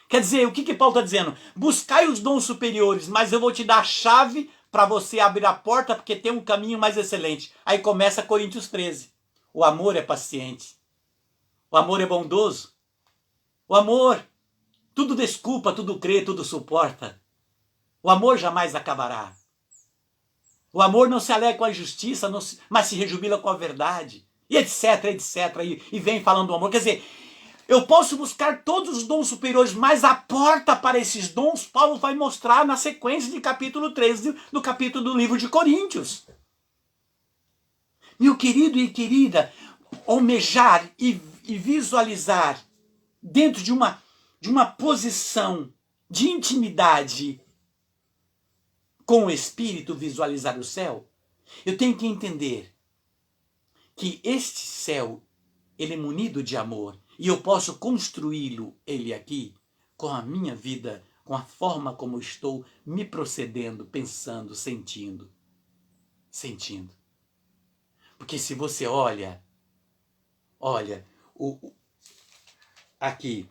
Quer dizer, o que Paulo está dizendo? Buscai os dons superiores, mas eu vou te dar a chave para você abrir a porta, porque tem um caminho mais excelente. Aí começa Coríntios 13. O amor é paciente. O amor é bondoso. O amor, tudo desculpa, tudo crê, tudo suporta. O amor jamais acabará. O amor não se alegra com a injustiça, mas se rejubila com a verdade. E etc, etc. E vem falando do amor. Quer dizer, eu posso buscar todos os dons superiores, mas a porta para esses dons, Paulo vai mostrar na sequência de capítulo 13 do capítulo do livro de Coríntios. Meu querido e querida, almejar e visualizar dentro de uma posição de intimidade com o Espírito, visualizar o céu, eu tenho que entender que este céu, ele é munido de amor, e eu posso construí-lo, ele aqui, com a minha vida, com a forma como eu estou me procedendo, pensando, sentindo. Sentindo. Porque se você olha, aqui,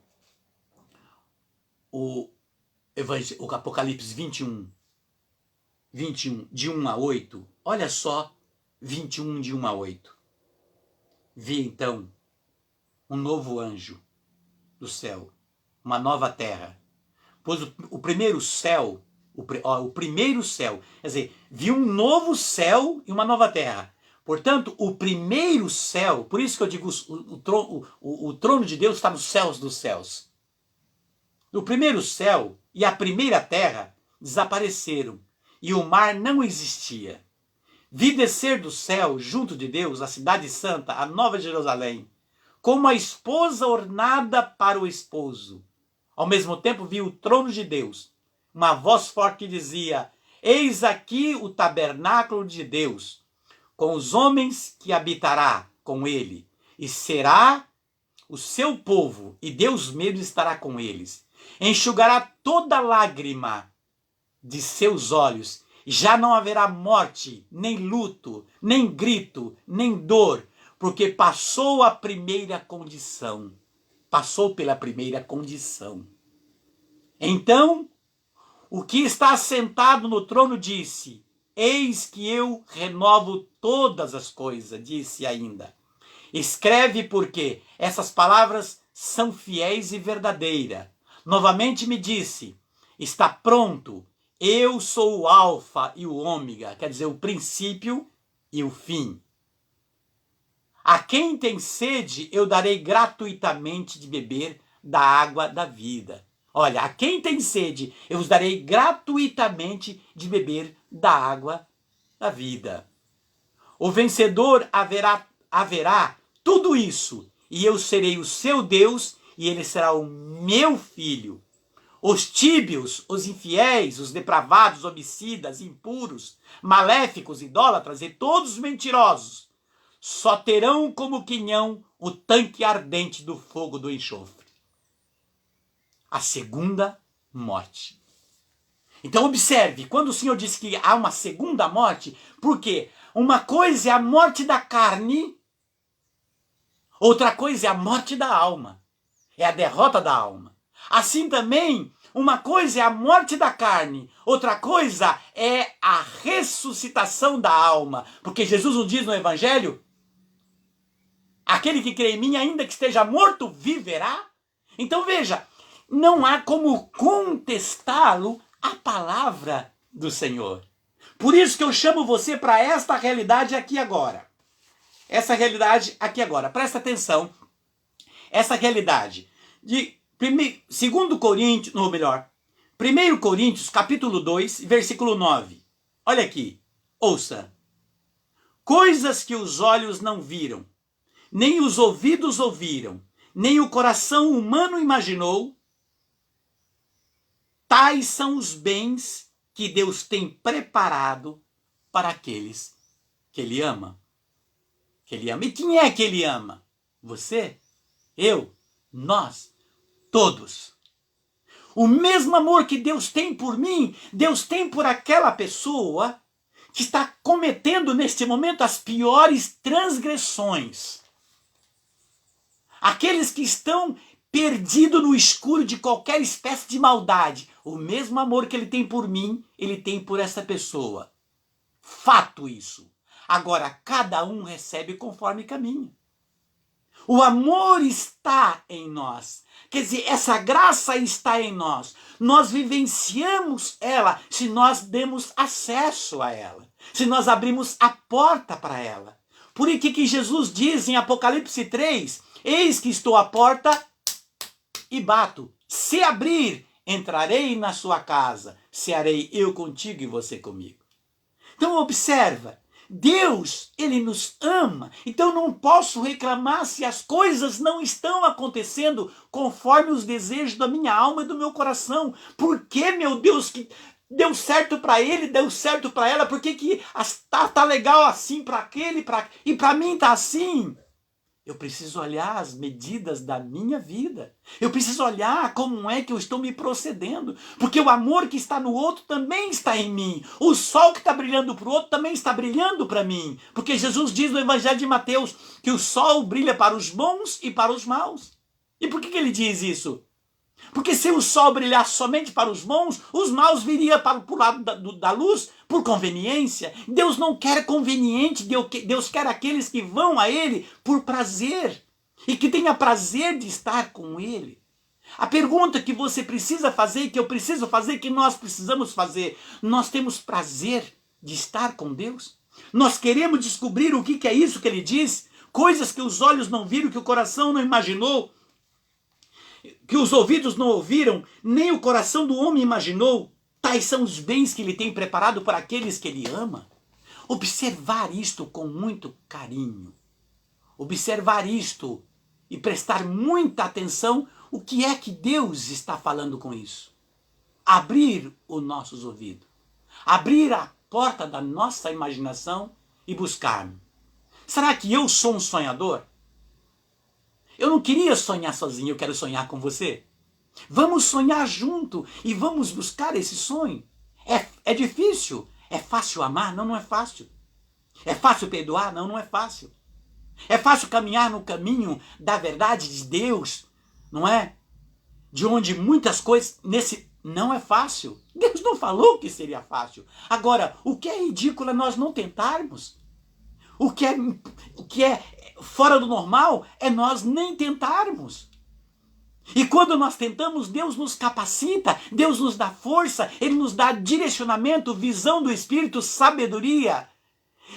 o Apocalipse 21, de 1 a 8, olha só, 21, de 1 a 8. Vi então um novo anjo do céu, uma nova terra. Pois o primeiro céu, o primeiro céu, quer dizer, vi um novo céu e uma nova terra. Portanto, o primeiro céu, por isso que eu digo, o trono de Deus está nos céus dos céus. O primeiro céu e a primeira terra desapareceram, e o mar não existia. Vi descer do céu, junto de Deus, a cidade santa, a nova Jerusalém, como a esposa ornada para o esposo. Ao mesmo tempo vi o trono de Deus. Uma voz forte que dizia, eis aqui o tabernáculo de Deus, com os homens que habitará com ele, e será o seu povo, e Deus mesmo estará com eles. Enxugará toda lágrima de seus olhos, e já não haverá morte, nem luto, nem grito, nem dor, porque passou a primeira condição. Passou pela primeira condição. Então, o que está sentado no trono disse, eis que eu renovo todas as coisas, disse ainda. Escreve porque essas palavras são fiéis e verdadeiras. Novamente me disse, está pronto, eu sou o alfa e o ômega, quer dizer, o princípio e o fim. A quem tem sede, eu darei gratuitamente de beber da água da vida. Olha, a quem tem sede, eu os darei gratuitamente de beber da água da vida. O vencedor haverá tudo isso, e eu serei o seu Deus, e ele será o meu filho. Os tíbios, os infiéis, os depravados, homicidas, impuros, maléficos, idólatras e todos os mentirosos, só terão como quinhão o tanque ardente do fogo do enxofre. A segunda morte. Então observe, quando o Senhor diz que há uma segunda morte, porque uma coisa é a morte da carne, Outra coisa é a morte da alma, é a derrota da alma. Assim também, uma coisa é a morte da carne, outra coisa é a ressuscitação da alma. Porque Jesus nos diz no Evangelho, aquele que crê em mim, ainda que esteja morto, viverá. Então veja, não há como contestá-lo a palavra do Senhor. Por isso que eu chamo você para esta realidade aqui agora. Essa realidade aqui agora. Presta atenção. Essa realidade de 2 Coríntios, ou melhor, 1 Coríntios, capítulo 2, versículo 9. Olha aqui. Ouça. Coisas que os olhos não viram, nem os ouvidos ouviram, nem o coração humano imaginou, tais são os bens que Deus tem preparado para aqueles que Ele ama. Que Ele ama. E quem é que Ele ama? Você, eu, nós, todos. O mesmo amor que Deus tem por mim, Deus tem por aquela pessoa que está cometendo neste momento as piores transgressões. Aqueles que estão perdidos no escuro de qualquer espécie de maldade. O mesmo amor que Ele tem por mim, Ele tem por essa pessoa. Fato isso. Agora, cada um recebe conforme caminha. O amor está em nós. Quer dizer, essa graça está em nós. Nós vivenciamos ela se nós demos acesso a ela. Se nós abrimos a porta para ela. Por isso que Jesus diz em Apocalipse 3, eis que estou à porta e bato. Se abrir, entrarei na sua casa. Cearei eu contigo e você comigo. Então observa. Deus, Ele nos ama, então não posso reclamar se as coisas não estão acontecendo conforme os desejos da minha alma e do meu coração. Por que, meu Deus, que deu certo para ele, deu certo para ela, por que tá legal assim para aquele, e para mim tá assim? Eu preciso olhar as medidas da minha vida. Eu preciso olhar como é que eu estou me procedendo. Porque o amor que está no outro também está em mim. O sol que está brilhando para o outro também está brilhando para mim. Porque Jesus diz no Evangelho de Mateus que o sol brilha para os bons e para os maus. E por que ele diz isso? Porque se o sol brilhasse somente para os bons, os maus viriam para o lado da luz por conveniência. Deus não quer conveniente, Deus quer aqueles que vão a Ele por prazer e que tenha prazer de estar com Ele. A pergunta que você precisa fazer, que eu preciso fazer, que nós precisamos fazer, nós temos prazer de estar com Deus? Nós queremos descobrir o que é isso que Ele diz? Coisas que os olhos não viram, que o coração não imaginou, que os ouvidos não ouviram, nem o coração do homem imaginou, tais são os bens que Ele tem preparado para aqueles que Ele ama. Observar isto com muito carinho. Observar isto e prestar muita atenção o que é que Deus está falando com isso. Abrir os nossos ouvidos. Abrir a porta da nossa imaginação e buscar. Será que eu sou um sonhador? Eu não queria sonhar sozinho, eu quero sonhar com você. Vamos sonhar junto e vamos buscar esse sonho. É difícil? É fácil amar? Não, não é fácil. É fácil perdoar? Não, não é fácil. É fácil caminhar no caminho da verdade de Deus, não é? De onde muitas coisas não é fácil. Deus não falou que seria fácil. Agora, o que é ridículo é nós não tentarmos. O que é fora do normal é nós nem tentarmos. E quando nós tentamos, Deus nos capacita, Deus nos dá força, Ele nos dá direcionamento, visão do Espírito, sabedoria.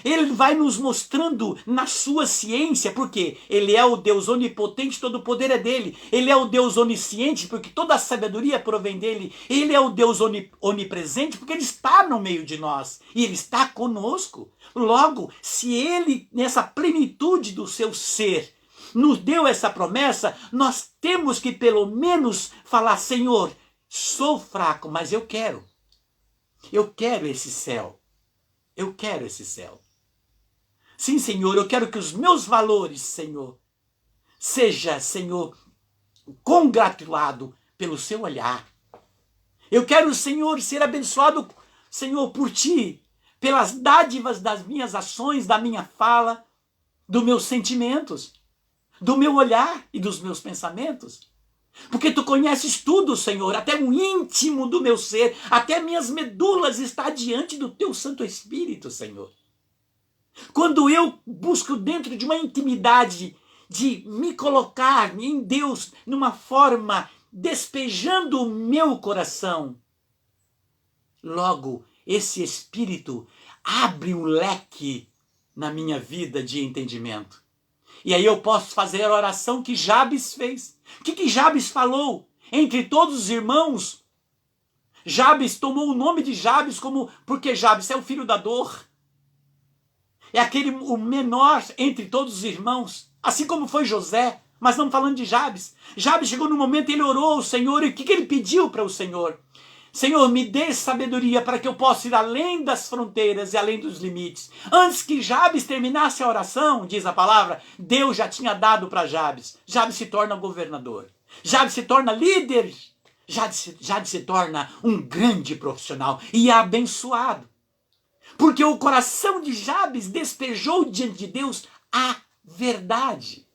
Ele vai nos mostrando na sua ciência, porque Ele é o Deus onipotente, todo o poder é dele. Ele é o Deus onisciente, porque toda a sabedoria provém dele. Ele é o Deus onipresente, porque Ele está no meio de nós. E Ele está conosco. Logo, se Ele, nessa plenitude do seu ser, nos deu essa promessa, nós temos que pelo menos falar, Senhor, sou fraco, mas eu quero. Eu quero esse céu. Eu quero esse céu. Sim, Senhor, eu quero que os meus valores, Senhor, seja, Senhor, congratulado pelo seu olhar. Eu quero, Senhor, ser abençoado, Senhor, por Ti, pelas dádivas das minhas ações, da minha fala, dos meus sentimentos. do meu olhar e dos meus pensamentos. Porque tu conheces tudo, Senhor, até o íntimo do meu ser, até minhas medulas está diante do teu Santo Espírito, Senhor. Quando eu busco dentro de uma intimidade de me colocar em Deus numa forma despejando o meu coração, logo esse Espírito abre um leque na minha vida de entendimento. E aí eu posso fazer a oração que Jabes fez. O que Jabes falou? Entre todos os irmãos, Jabes tomou o nome de Jabes porque Jabes é o filho da dor. É o menor entre todos os irmãos. Assim como foi José, mas não falando de Jabes. Jabes chegou no momento, ele orou ao Senhor, e o que ele pediu para o Senhor? Senhor, me dê sabedoria para que eu possa ir além das fronteiras e além dos limites. Antes que Jabes terminasse a oração, diz a palavra, Deus já tinha dado para Jabes. Jabes se torna governador. Jabes se torna líder. Jabes se torna um grande profissional e abençoado. Porque o coração de Jabes despejou diante de Deus a verdade.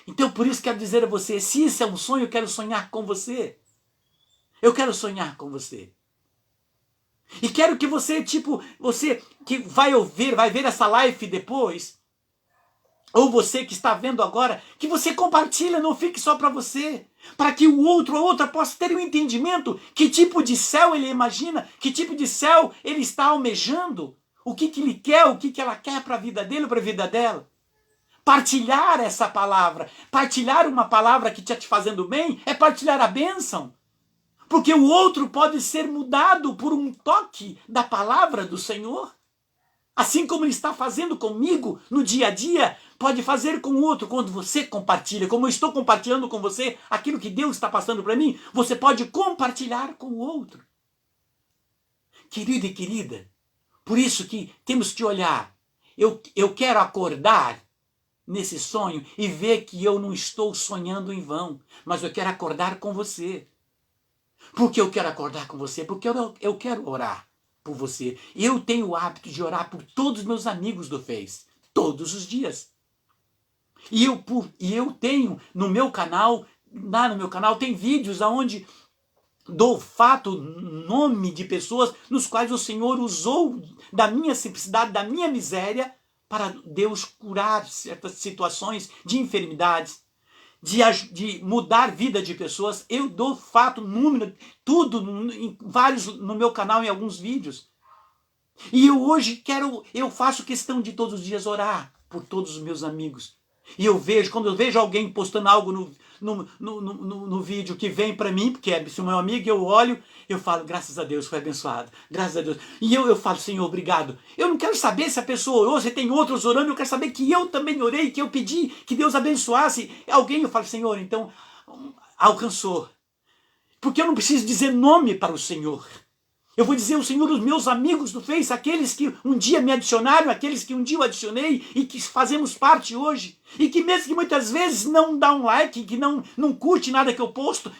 Então, por isso quero dizer a você, se isso é um sonho, eu quero sonhar com você. Eu quero sonhar com você. E quero que você, você que vai ver essa live depois, ou você que está vendo agora, que você compartilha, não fique só para você, para que o outro ou outra possa ter um entendimento, que tipo de céu ele imagina, que tipo de céu ele está almejando, o que ele quer, o que ela quer para a vida dele ou para a vida dela. Partilhar essa palavra, partilhar uma palavra que está te fazendo bem, é partilhar a bênção. Porque o outro pode ser mudado por um toque da palavra do Senhor. Assim como ele está fazendo comigo no dia a dia, pode fazer com o outro quando você compartilha. Como eu estou compartilhando com você aquilo que Deus está passando para mim, você pode compartilhar com o outro. Querido e querida, por isso que temos que olhar. Eu quero acordar nesse sonho e ver que eu não estou sonhando em vão, mas eu quero acordar com você. Por que eu quero acordar com você? Porque eu quero orar por você. Eu tenho o hábito de orar por todos os meus amigos do Face, todos os dias. E eu tenho no meu canal, lá no meu canal, tem vídeos onde dou nome de pessoas nos quais o Senhor usou da minha simplicidade, da minha miséria, para Deus curar certas situações de enfermidades, de mudar a vida de pessoas. Eu dou número, tudo no meu canal, em alguns vídeos. E eu hoje eu faço questão de todos os dias orar por todos os meus amigos. E quando eu vejo alguém postando algo no vídeo que vem para mim, porque é meu amigo, eu olho, eu falo, graças a Deus, foi abençoado, graças a Deus. E eu falo, Senhor, obrigado. Eu não quero saber se a pessoa orou, se tem outros orando, eu quero saber que eu também orei, que eu pedi que Deus abençoasse alguém. Eu falo, Senhor, então, alcançou. Porque eu não preciso dizer nome para o Senhor. Eu vou dizer o Senhor, os meus amigos do Face, aqueles que um dia me adicionaram, aqueles que um dia eu adicionei e que fazemos parte hoje. E que mesmo que muitas vezes não dá um like, que não curte nada que eu posto,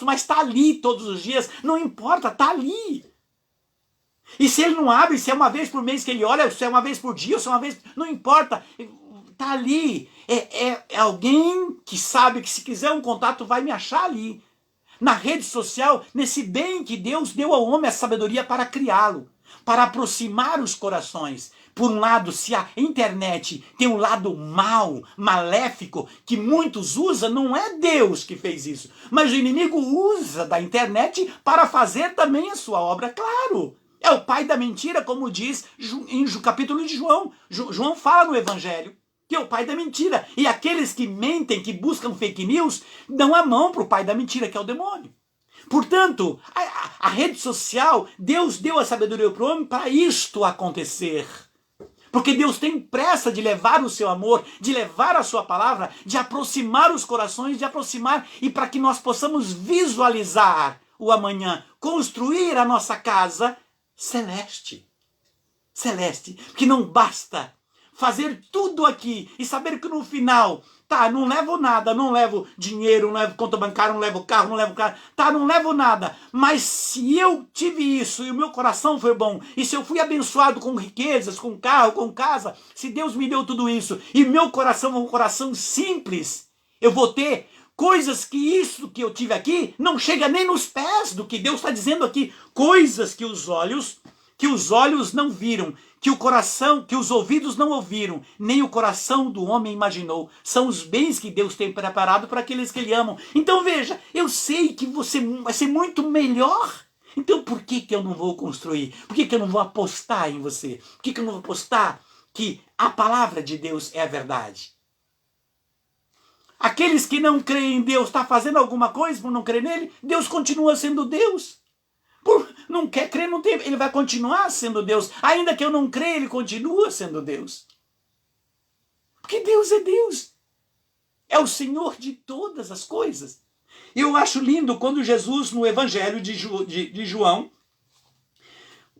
mas está ali todos os dias. Não importa, está ali. E se ele não abre, se é uma vez por mês que ele olha, se é uma vez por dia, se é uma vez... Não importa, está ali. É alguém que sabe que se quiser um contato vai me achar ali. Na rede social, nesse bem que Deus deu ao homem a sabedoria para criá-lo, para aproximar os corações. Por um lado, se a internet tem um lado mau, maléfico, que muitos usam, não é Deus que fez isso, mas o inimigo usa da internet para fazer também a sua obra, claro. É o pai da mentira, como diz em capítulo de João. João fala no Evangelho que é o pai da mentira. E aqueles que mentem, que buscam fake news, dão a mão para o pai da mentira, que é o demônio. Portanto, a rede social, Deus deu a sabedoria para o homem para isto acontecer. Porque Deus tem pressa de levar o seu amor, de levar a sua palavra, de aproximar os corações, de aproximar, e para que nós possamos visualizar o amanhã, construir a nossa casa celeste. Celeste, que não basta fazer tudo aqui e saber que no final, tá, não levo nada, não levo dinheiro, não levo conta bancária, não levo carro, não levo carro, tá, não levo nada, mas se eu tive isso e o meu coração foi bom, e se eu fui abençoado com riquezas, com carro, com casa, se Deus me deu tudo isso e meu coração é um coração simples, eu vou ter coisas que isso que eu tive aqui não chega nem nos pés do que Deus está dizendo aqui, coisas que os olhos não viram, que o coração, que os ouvidos não ouviram, nem o coração do homem imaginou. São os bens que Deus tem preparado para aqueles que Ele amam. Então veja, eu sei que você vai ser muito melhor. Então por que eu não vou construir? Por que eu não vou apostar em você? Por que eu não vou apostar que a palavra de Deus é a verdade? Aqueles que não creem em Deus, está fazendo alguma coisa por não crer nele? Deus continua sendo Deus. Não quer crer, não tem, ele vai continuar sendo Deus. Ainda que eu não creia, ele continua sendo Deus. Porque Deus é Deus. É o Senhor de todas as coisas. Eu acho lindo quando Jesus, no Evangelho de João,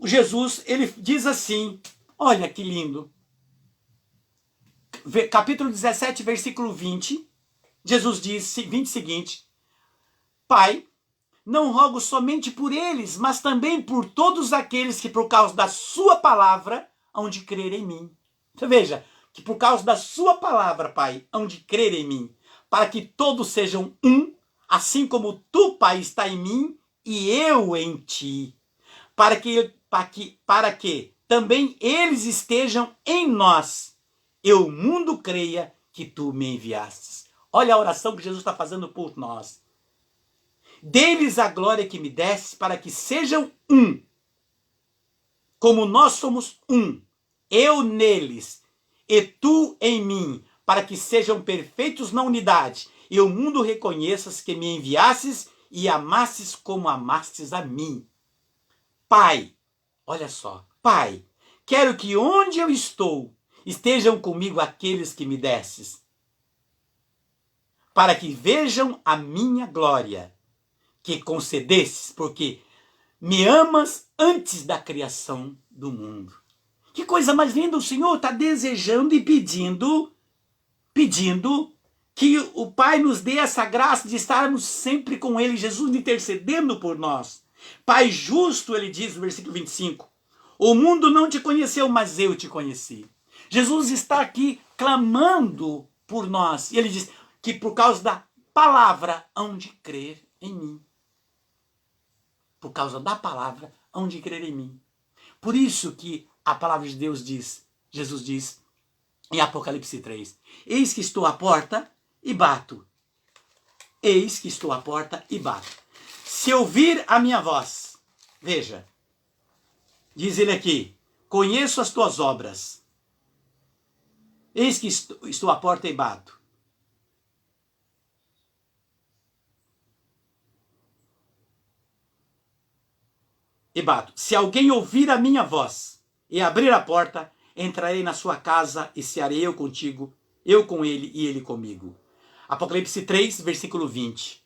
Jesus, ele diz assim, olha que lindo. Capítulo 17, versículo 20, Jesus diz o seguinte, Pai, não rogo somente por eles, mas também por todos aqueles que por causa da sua palavra hão de crer em mim. Você veja, que por causa da sua palavra, Pai, hão de crer em mim, para que todos sejam um, assim como tu, Pai, está em mim e eu em ti, para que também eles estejam em nós, e o mundo creia que tu me enviastes. Olha a oração que Jesus está fazendo por nós. Dê-lhes a glória que me deste, para que sejam um, como nós somos um, eu neles e tu em mim, para que sejam perfeitos na unidade, e o mundo reconheças que me enviastes e amastes como amastes a mim. Pai, olha só, Pai, quero que onde eu estou, estejam comigo aqueles que me destes, para que vejam a minha glória, que concedestes, porque me amas antes da criação do mundo. Que coisa mais linda, o Senhor está desejando e pedindo que o Pai nos dê essa graça de estarmos sempre com Ele, Jesus intercedendo por nós. Pai justo, ele diz no versículo 25, o mundo não te conheceu, mas eu te conheci. Jesus está aqui clamando por nós, e ele diz que por causa da palavra hão de crer em mim. Por causa da palavra, hão de crer em mim. Por isso que a palavra de Deus diz, Jesus diz, em Apocalipse 3, eis que estou à porta e bato. Eis que estou à porta e bato. Se ouvir a minha voz, veja, diz ele aqui, conheço as tuas obras. Eis que estou à porta e bato. E bato. Se alguém ouvir a minha voz e abrir a porta, entrarei na sua casa e cearei eu contigo, eu com ele e ele comigo. Apocalipse 3, versículo 20.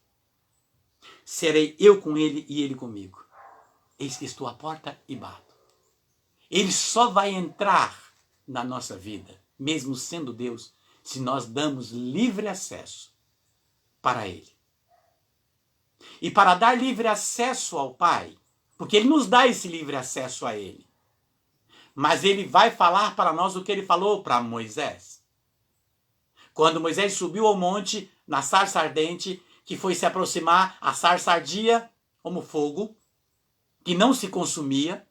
Serei eu com ele e ele comigo. Eis que estou à porta e bato. Ele só vai entrar na nossa vida, mesmo sendo Deus, se nós damos livre acesso para ele. E para dar livre acesso ao Pai, porque ele nos dá esse livre acesso a ele. Mas ele vai falar para nós o que ele falou para Moisés. Quando Moisés subiu ao monte, na sarça ardente, que foi se aproximar, a sarça ardia como fogo, que não se consumia.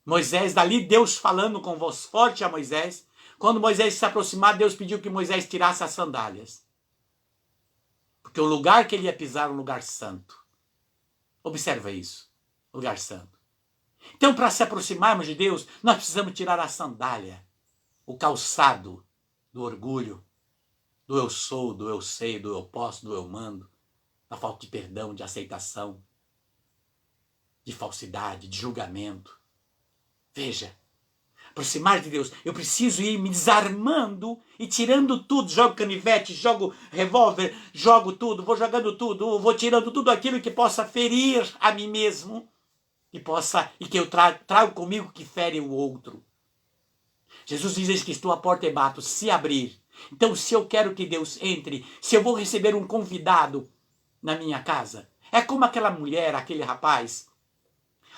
Moisés, dali Deus falando com voz forte a Moisés. Quando Moisés se aproximar, Deus pediu que Moisés tirasse as sandálias. Porque o lugar que ele ia pisar era um lugar santo. Observa isso, lugar santo. Então, para se aproximarmos de Deus, nós precisamos tirar a sandália, o calçado do orgulho, do eu sou, do eu sei, do eu posso, do eu mando, da falta de perdão, de aceitação, de falsidade, de julgamento. Veja, aproximar de Deus, eu preciso ir me desarmando e tirando tudo, jogo canivete, jogo revólver, jogo tudo, vou jogando tudo, vou tirando tudo aquilo que possa ferir a mim mesmo e que eu trago comigo que fere o outro. Jesus diz: eis que estou à porta e bato, se abrir. Então, se eu quero que Deus entre, se eu vou receber um convidado na minha casa, é como aquela mulher, aquele rapaz,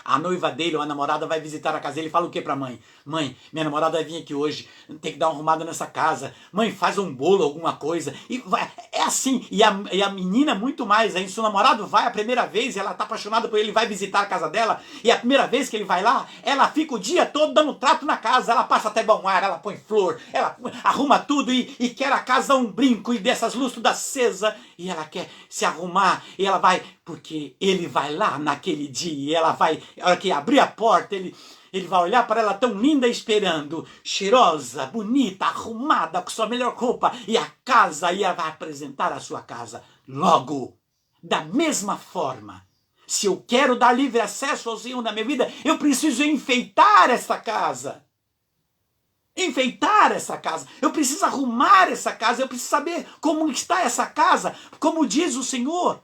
a noiva dele ou a namorada vai visitar a casa dele e fala o que pra mãe? Mãe, minha namorada vai vir aqui hoje, tem que dar uma arrumada nessa casa. Mãe, faz um bolo, alguma coisa. E vai, é assim. E a menina muito mais. Aí, se o namorado vai a primeira vez, ela tá apaixonada por ele, vai visitar a casa dela, e a primeira vez que ele vai lá, ela fica o dia todo dando trato na casa. Ela passa até bom ar, ela põe flor, ela arruma tudo e quer a casa um brinco e dessas luzes tudo acesa. E ela quer se arrumar, e ela vai, porque ele vai lá naquele dia, e ela vai, a hora que abrir a porta, ele vai olhar para ela tão linda esperando, cheirosa, bonita, arrumada, com sua melhor roupa, e a casa, e ela vai apresentar a sua casa. Logo, da mesma forma, se eu quero dar livre acesso ao Senhor na minha vida, eu preciso enfeitar essa casa. Enfeitar essa casa, eu preciso arrumar essa casa, eu preciso saber como está essa casa, como diz o Senhor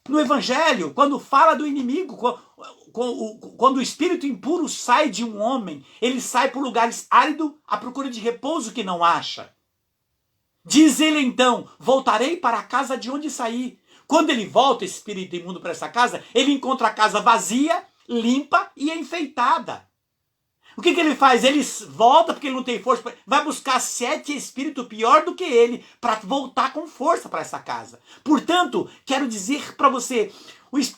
no Evangelho, quando fala do inimigo, quando o espírito impuro sai de um homem, ele sai por lugares áridos à procura de repouso que não acha. Diz ele então: voltarei para a casa de onde saí. Quando ele volta, esse espírito imundo, para essa casa, ele encontra a casa vazia, limpa e enfeitada. O que ele faz? Ele volta, porque ele não tem força, vai buscar 7 espíritos pior do que ele, para voltar com força para essa casa. Portanto, quero dizer para você,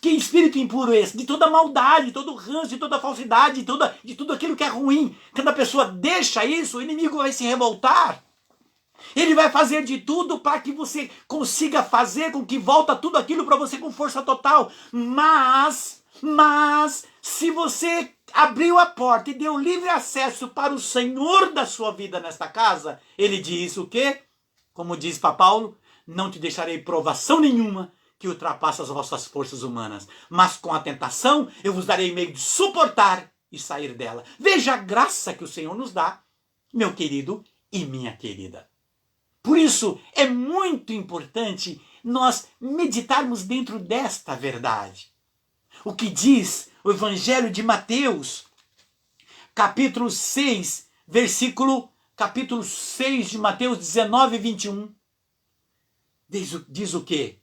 que espírito impuro é esse? De toda maldade, de todo ranço, de toda falsidade, de tudo aquilo que é ruim. Quando a pessoa deixa isso, o inimigo vai se revoltar. Ele vai fazer de tudo para que você consiga fazer com que volta tudo aquilo para você com força total. Mas, se você abriu a porta e deu livre acesso para o Senhor da sua vida nesta casa, ele diz o quê? Como diz para Paulo: não te deixarei provação nenhuma que ultrapasse as vossas forças humanas, mas com a tentação eu vos darei meio de suportar e sair dela. Veja a graça que o Senhor nos dá, meu querido e minha querida. Por isso é muito importante nós meditarmos dentro desta verdade. O que diz o Evangelho de Mateus, capítulo 6 de Mateus 19 e 21. Diz o quê?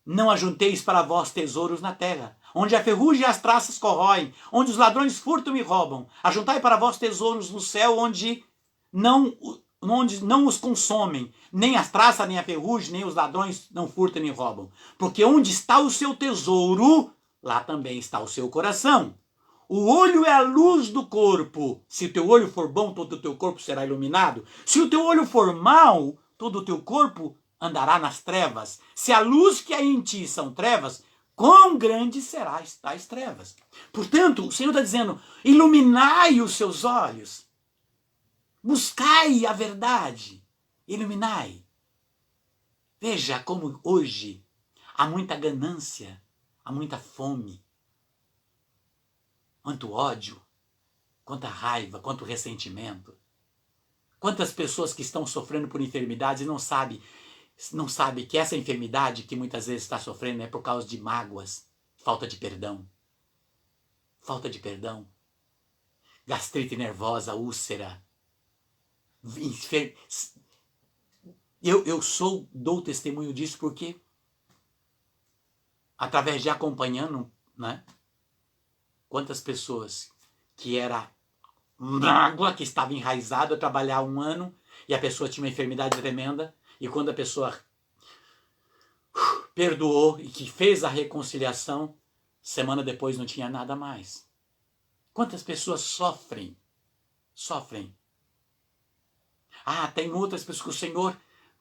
Não ajunteis para vós tesouros na terra, onde a ferrugem e as traças corroem, onde os ladrões furtam e roubam. Ajuntai para vós tesouros no céu, onde não os consomem, nem as traças, nem a ferrugem, nem os ladrões não furtam nem roubam. Porque onde está o seu tesouro, lá também está o seu coração. O olho é a luz do corpo. Se o teu olho for bom, todo o teu corpo será iluminado. Se o teu olho for mau, todo o teu corpo andará nas trevas. Se a luz que há em ti são trevas, quão grande será tais trevas? Portanto, o Senhor está dizendo: iluminai os seus olhos. Buscai a verdade, iluminai. Veja como hoje há muita ganância, há muita fome, quanto ódio, quanta raiva, quanto ressentimento. Quantas pessoas que estão sofrendo por enfermidades e não sabem que essa enfermidade que muitas vezes está sofrendo é por causa de mágoas, falta de perdão. Falta de perdão. Gastrite nervosa, úlcera. Eu dou testemunho disso porque, através de acompanhando, né, quantas pessoas que era mágoa, que estava enraizada a trabalhar 1 ano, e a pessoa tinha uma enfermidade tremenda, e quando a pessoa perdoou e que fez a reconciliação, semana depois não tinha nada mais. Quantas pessoas sofrem? Tem outras pessoas que o Senhor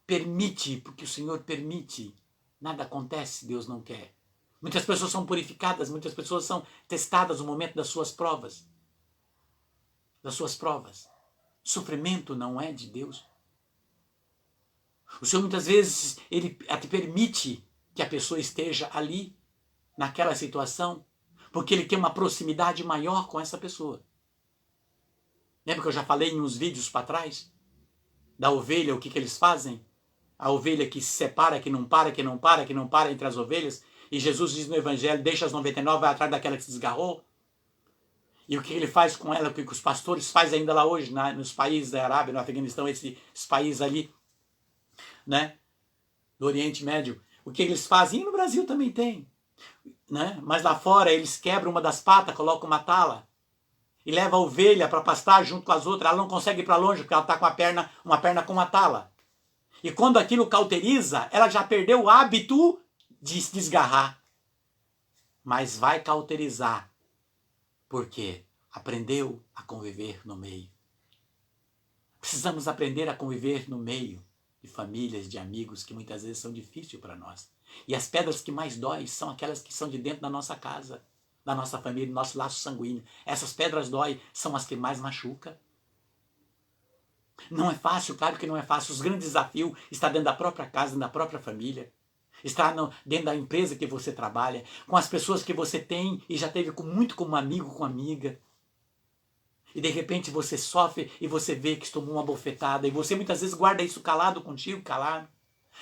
permite, porque o Senhor permite. Nada acontece, Deus não quer. Muitas pessoas são purificadas, muitas pessoas são testadas no momento das suas provas. Sofrimento não é de Deus. O Senhor muitas vezes, Ele até permite que a pessoa esteja ali, naquela situação, porque Ele quer uma proximidade maior com essa pessoa. Lembra que eu já falei em uns vídeos para trás? Da ovelha, o que eles fazem? A ovelha que se separa, que não para entre as ovelhas. E Jesus diz no Evangelho: deixa as 99, vai atrás daquela que se desgarrou. E o que ele faz com ela, o que os pastores fazem ainda lá hoje, nos países da Arábia, no Afeganistão, esses países ali, né, do Oriente Médio, o que eles fazem, e no Brasil também tem, né? Mas lá fora eles quebram uma das patas, colocam uma tala e levam a ovelha para pastar junto com as outras. Ela não consegue ir para longe porque ela está com uma perna com uma tala. E quando aquilo cauteriza, ela já perdeu o hábito de se desgarrar. Mas vai cauterizar, porque aprendeu a conviver no meio. Precisamos aprender a conviver no meio de famílias, de amigos que muitas vezes são difíceis para nós. E as pedras que mais dói são aquelas que são de dentro da nossa casa, da nossa família, do nosso laço sanguíneo. Essas pedras dói, são as que mais machucam. Não é fácil, claro que não é fácil. Os grandes desafios estão dentro da própria casa, dentro da própria família. Está dentro da empresa que você trabalha, com as pessoas que você tem e já teve muito como amigo, com amiga. E de repente você sofre e você vê que tomou uma bofetada. E você muitas vezes guarda isso calado contigo, calado.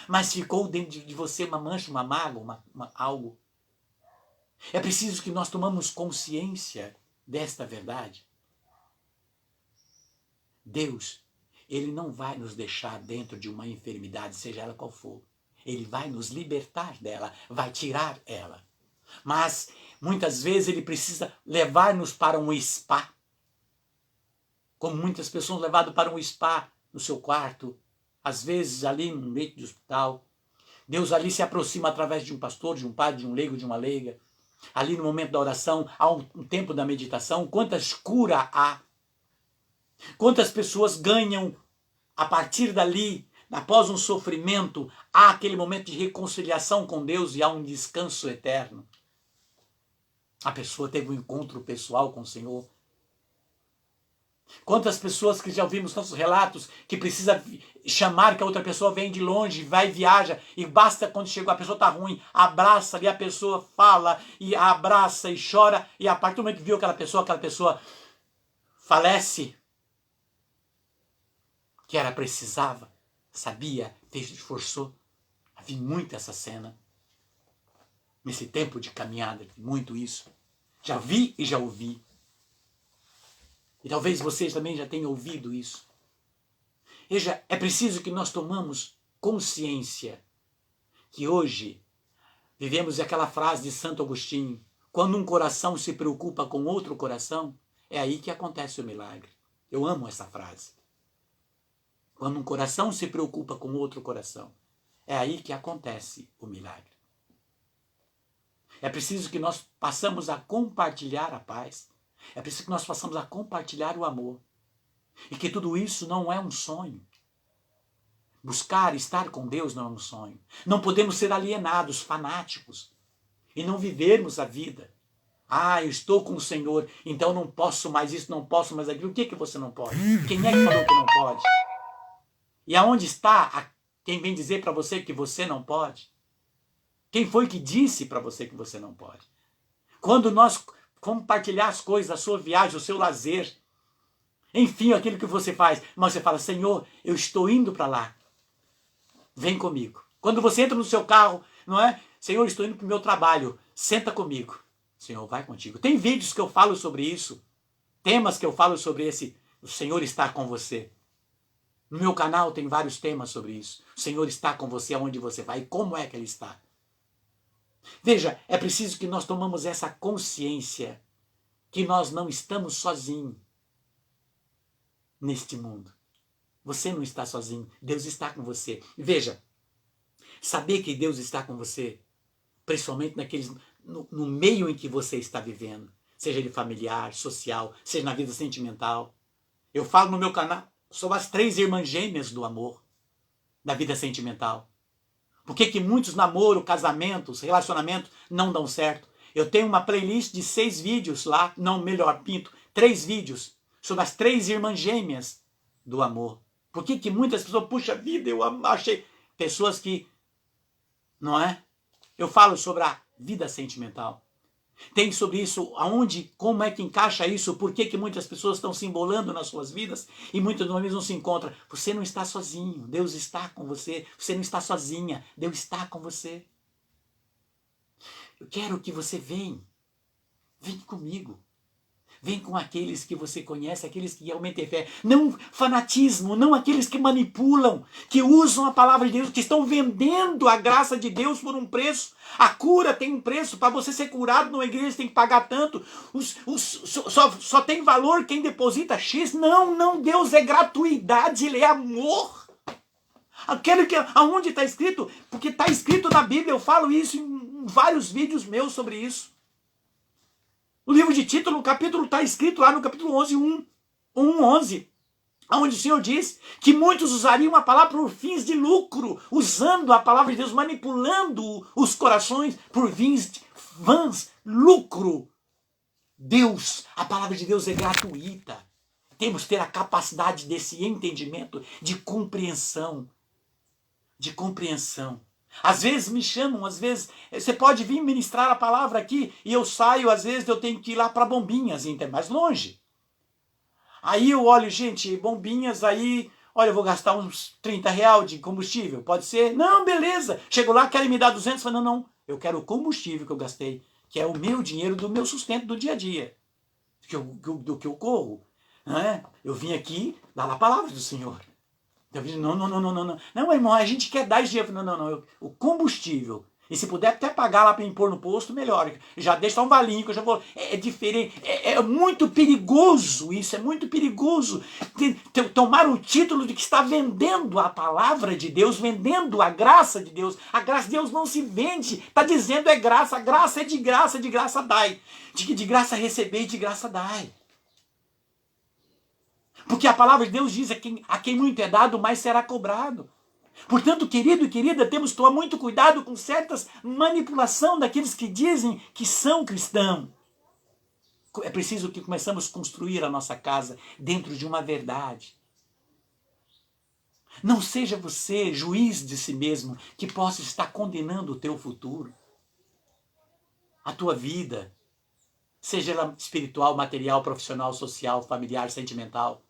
Mas ficou dentro de você uma mancha, uma mágoa, algo. É preciso que nós tomamos consciência desta verdade. Deus, Ele não vai nos deixar dentro de uma enfermidade, seja ela qual for. Ele vai nos libertar dela, vai tirar ela. Mas muitas vezes Ele precisa levar-nos para um spa. Como muitas pessoas levadas para um spa no seu quarto, às vezes ali no leito de hospital. Deus ali se aproxima através de um pastor, de um padre, de um leigo, de uma leiga. Ali no momento da oração, há um tempo da meditação. Quantas curas há? Quantas pessoas ganham a partir dali, após um sofrimento, há aquele momento de reconciliação com Deus e há um descanso eterno. A pessoa teve um encontro pessoal com o Senhor. Quantas pessoas que já ouvimos tantos relatos que precisa chamar que a outra pessoa vem de longe, vai e viaja, e basta quando chegou, a pessoa está ruim, abraça ali, a pessoa fala, e abraça e chora, e a partir do momento que viu aquela pessoa falece. Que ela precisava, sabia, fez, esforçou. Vi muito essa cena. Nesse tempo de caminhada, muito isso. Já vi e já ouvi. E talvez vocês também já tenham ouvido isso. Veja, é preciso que nós tomamos consciência que hoje vivemos aquela frase de Santo Agostinho: quando um coração se preocupa com outro coração, é aí que acontece o milagre. Eu amo essa frase. Quando um coração se preocupa com outro coração, é aí que acontece o milagre. É preciso que nós passamos a compartilhar a paz. É preciso que nós passamos a compartilhar o amor. E que tudo isso não é um sonho. Buscar estar com Deus não é um sonho. Não podemos ser alienados, fanáticos, e não vivermos a vida. Ah, eu estou com o Senhor, então não posso mais isso, não posso mais aquilo. O que você não pode? Quem é que falou que não pode? E aonde está quem vem dizer para você que você não pode? Quem foi que disse para você que você não pode? Quando nós compartilhar as coisas, a sua viagem, o seu lazer, enfim, aquilo que você faz, mas você fala: Senhor, eu estou indo para lá. Vem comigo. Quando você entra no seu carro, não é? Senhor, estou indo para o meu trabalho. Senta comigo. Senhor, vai contigo. Tem vídeos que eu falo sobre isso. Temas que eu falo sobre esse. O Senhor está com você. No meu canal tem vários temas sobre isso. O Senhor está com você aonde você vai e como é que Ele está. Veja, é preciso que nós tomamos essa consciência que nós não estamos sozinhos neste mundo. Você não está sozinho, Deus está com você. Veja, saber que Deus está com você, principalmente no meio em que você está vivendo, seja ele familiar, social, seja na vida sentimental. Eu falo no meu canal sobre as 3 irmãs gêmeas do amor, da vida sentimental. Por que muitos namoros, casamentos, relacionamentos não dão certo? Eu tenho uma playlist de 6 vídeos lá, não, melhor, pinto, 3 vídeos sobre as 3 irmãs gêmeas do amor. Por que muitas pessoas, puxa vida, eu achei... Pessoas que, não é? Eu falo sobre a vida sentimental. Tem sobre isso, aonde, como é que encaixa isso, por que muitas pessoas estão se embolando nas suas vidas e muitas vezes não se encontram. Você não está sozinho, Deus está com você. Você não está sozinha, Deus está com você. Eu quero que você venha comigo. Vem com aqueles que você conhece, aqueles que realmente têm fé. Não fanatismo, não aqueles que manipulam, que usam a palavra de Deus, que estão vendendo a graça de Deus por um preço. A cura tem um preço. Para você ser curado numa igreja, você tem que pagar tanto. Só tem valor quem deposita X. Não, Deus é gratuidade, Ele é amor. Aonde está escrito? Porque está escrito na Bíblia, eu falo isso em vários vídeos meus sobre isso. O livro de Tito, no capítulo, está escrito lá no capítulo 11, onde o Senhor diz que muitos usariam a palavra por fins de lucro, usando a palavra de Deus, manipulando os corações por vãs lucro. Deus, a palavra de Deus é gratuita. Temos que ter a capacidade desse entendimento, de compreensão. Às vezes me chamam, às vezes você pode vir ministrar a palavra aqui e eu saio, às vezes eu tenho que ir lá para Bombinhas, é mais longe. Aí eu olho, gente, Bombinhas, aí, olha, eu vou gastar uns R$30 de combustível, pode ser? Não, beleza. Chego lá, querem me dar 200, falo, não, eu quero o combustível que eu gastei, que é o meu dinheiro do meu sustento do dia a dia, do que eu corro. Né? Eu vim aqui dar a palavra do Senhor. Não, irmão, a gente quer dar esse dinheiro. Não. O combustível. E se puder até pagar lá para me pôr no posto, melhor. Já deixa um valinho que eu já vou. É diferente. É muito perigoso isso. É muito perigoso. Tomar o título de que está vendendo a palavra de Deus, vendendo a graça de Deus. A graça de Deus não se vende. Está dizendo é graça. A graça é de graça dai. De graça receber e de graça dai. Porque a palavra de Deus diz a quem muito é dado, mais será cobrado. Portanto, querido e querida, temos que tomar muito cuidado com certas manipulação daqueles que dizem que são cristãos. É preciso que começamos a construir a nossa casa dentro de uma verdade. Não seja você juiz de si mesmo que possa estar condenando o teu futuro, a tua vida, seja ela espiritual, material, profissional, social, familiar, sentimental.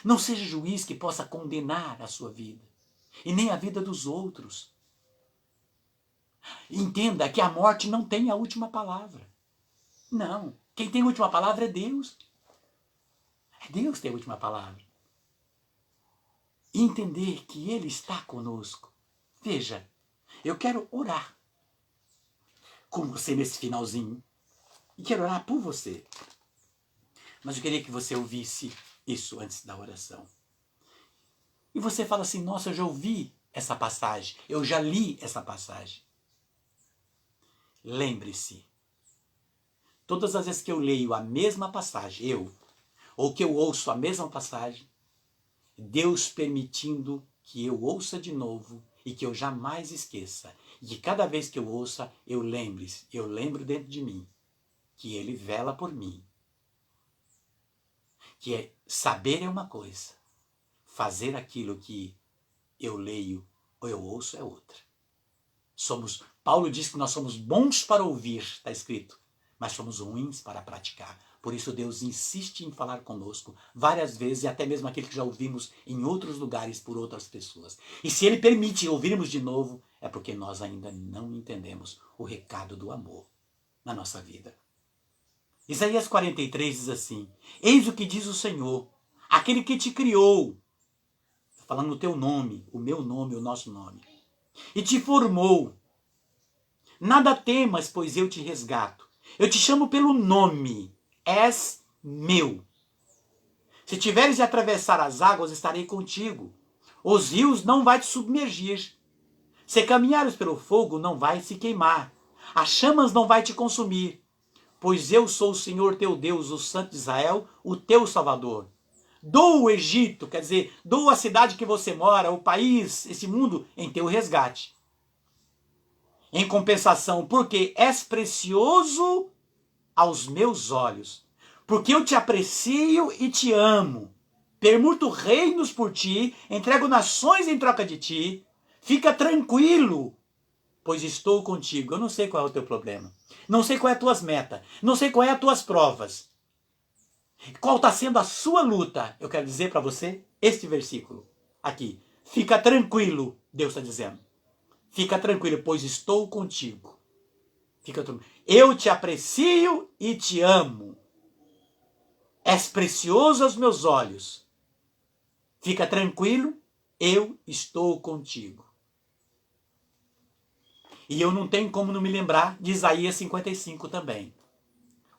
Não seja juiz que possa condenar a sua vida e nem a vida dos outros. Entenda que a morte não tem a última palavra. Não. Quem tem a última palavra é Deus. É Deus que tem a última palavra. E entender que Ele está conosco. Veja, eu quero orar com você nesse finalzinho. E quero orar por você. Mas eu queria que você ouvisse isso antes da oração. E você fala assim, nossa, eu já ouvi essa passagem, eu já li essa passagem. Lembre-se, todas as vezes que eu leio a mesma passagem, ou que eu ouço a mesma passagem, Deus permitindo que eu ouça de novo e que eu jamais esqueça. E que cada vez que eu ouça, eu lembro dentro de mim que Ele vela por mim. Que é saber é uma coisa, fazer aquilo que eu leio ou eu ouço é outra. Paulo diz que nós somos bons para ouvir, está escrito, mas somos ruins para praticar. Por isso Deus insiste em falar conosco várias vezes, e até mesmo aquilo que já ouvimos em outros lugares por outras pessoas. E se Ele permite ouvirmos de novo, é porque nós ainda não entendemos o recado do amor na nossa vida. Isaías 43 diz assim, eis o que diz o Senhor, aquele que te criou, falando o teu nome, o meu nome, o nosso nome, e te formou. Nada temas, pois eu te resgato. Eu te chamo pelo nome, és meu. Se tiveres de atravessar as águas, estarei contigo. Os rios não vai te submergir. Se caminhares pelo fogo, não vai se queimar. As chamas não vai te consumir. Pois eu sou o Senhor teu Deus, o Santo de Israel, o teu Salvador. Dou o Egito, quer dizer, dou a cidade que você mora, o país, esse mundo, em teu resgate. Em compensação, porque és precioso aos meus olhos, porque eu te aprecio e te amo. Permuto reinos por ti, entrego nações em troca de ti. Fica tranquilo, pois estou contigo. Eu não sei qual é o teu problema. Não sei qual é as tuas metas. Não sei qual é as tuas provas. Qual está sendo a sua luta? Eu quero dizer para você este versículo aqui. Fica tranquilo, Deus está dizendo. Fica tranquilo, pois estou contigo. Fica tranquilo. Eu te aprecio e te amo. És precioso aos meus olhos. Fica tranquilo, eu estou contigo. E eu não tenho como não me lembrar de Isaías 55 também.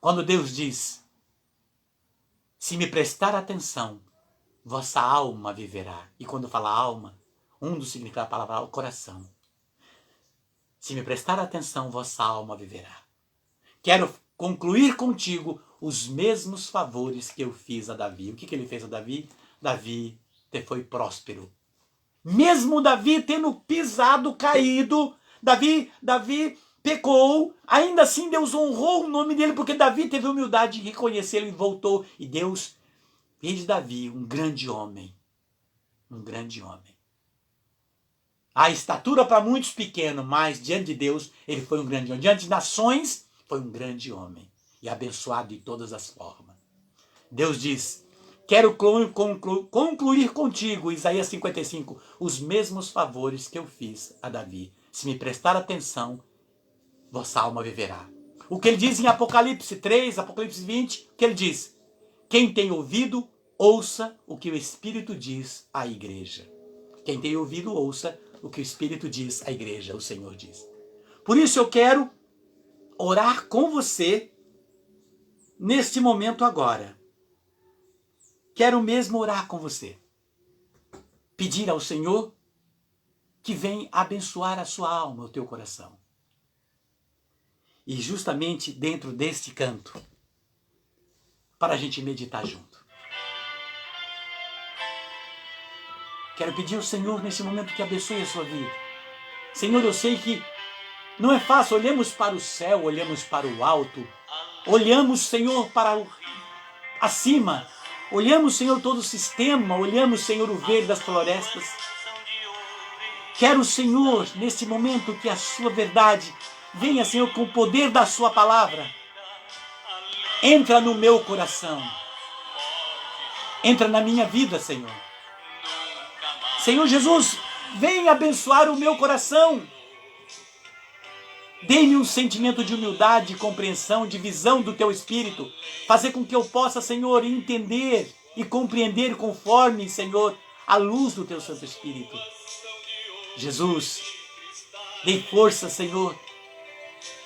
Quando Deus diz, se me prestar atenção, vossa alma viverá. E quando fala alma, um dos significados da palavra é o coração. Se me prestar atenção, vossa alma viverá. Quero concluir contigo os mesmos favores que eu fiz a Davi. O que ele fez a Davi? Davi foi próspero. Mesmo Davi tendo pisado, caído, Davi pecou, ainda assim Deus honrou o nome dele, porque Davi teve humildade de reconhecê-lo e voltou. E Deus fez de Davi um grande homem. Um grande homem. A estatura para muitos pequeno, mas diante de Deus ele foi um grande homem. Diante de nações, foi um grande homem. E abençoado de todas as formas. Deus diz, quero concluir contigo, Isaías 55, os mesmos favores que eu fiz a Davi. Se me prestar atenção, vossa alma viverá. O que ele diz em Apocalipse 3, Apocalipse 20, o que ele diz? Quem tem ouvido, ouça o que o Espírito diz à igreja. Quem tem ouvido, ouça o que o Espírito diz à igreja, o Senhor diz. Por isso eu quero orar com você neste momento agora. Quero mesmo orar com você. Pedir ao Senhor que venha abençoar a sua alma, o teu coração. E justamente dentro deste canto, para a gente meditar junto. Quero pedir ao Senhor nesse momento que abençoe a sua vida. Senhor, eu sei que não é fácil, olhamos para o céu, olhamos para o alto, olhamos, Senhor, para acima, olhamos, Senhor, todo o sistema, olhamos, Senhor, o verde das florestas. Quero, Senhor, neste momento que a sua verdade venha, Senhor, com o poder da sua palavra. Entra no meu coração. Entra na minha vida, Senhor. Senhor Jesus, venha abençoar o meu coração. Dê-me um sentimento de humildade, de compreensão, de visão do teu Espírito. Fazer com que eu possa, Senhor, entender e compreender conforme, Senhor, a luz do teu Santo Espírito. Jesus, dê força, Senhor,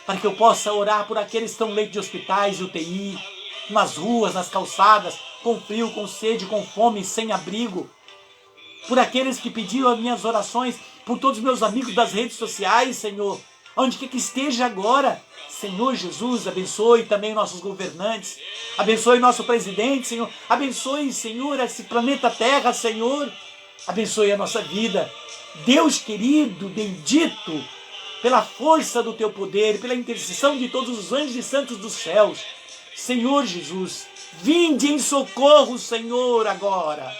para que eu possa orar por aqueles que estão no leito de hospitais, UTI, nas ruas, nas calçadas, com frio, com sede, com fome, sem abrigo. Por aqueles que pediram as minhas orações, por todos os meus amigos das redes sociais, Senhor, onde quer que esteja agora. Senhor Jesus, abençoe também nossos governantes, abençoe nosso presidente, Senhor, abençoe, Senhor, esse planeta Terra, Senhor, abençoe a nossa vida. Deus querido, bendito, pela força do teu poder, pela intercessão de todos os anjos e santos dos céus, Senhor Jesus, vinde em socorro, Senhor, agora.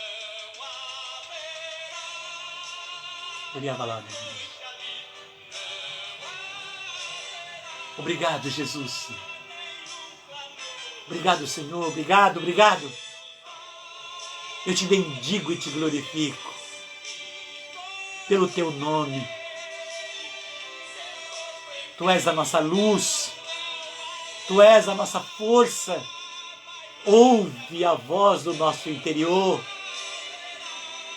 Obrigado, Jesus. Obrigado, Senhor. Obrigado. Eu te bendigo e te glorifico pelo teu nome. Tu és a nossa luz. Tu és a nossa força. Ouve a voz do nosso interior.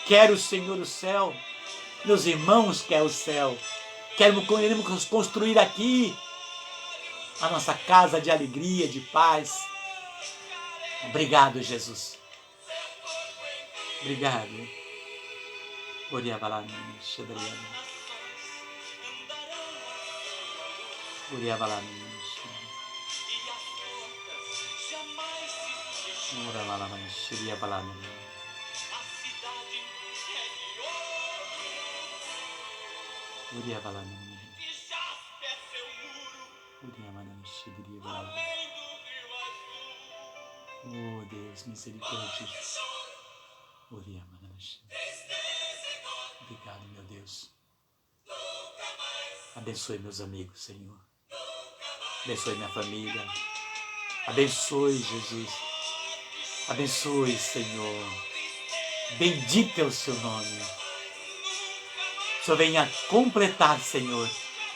Quero, Senhor, o céu. Meus irmãos querem o céu. Queremos construir aqui a nossa casa de alegria, de paz. Obrigado, Jesus. Obrigado. Oh Deus, misericórdia. Obrigado, meu Deus. Abençoe meus amigos, Senhor. Abençoe minha família. Abençoe, Jesus. Abençoe, Senhor. Bendito é o seu nome. O Senhor venha completar, Senhor,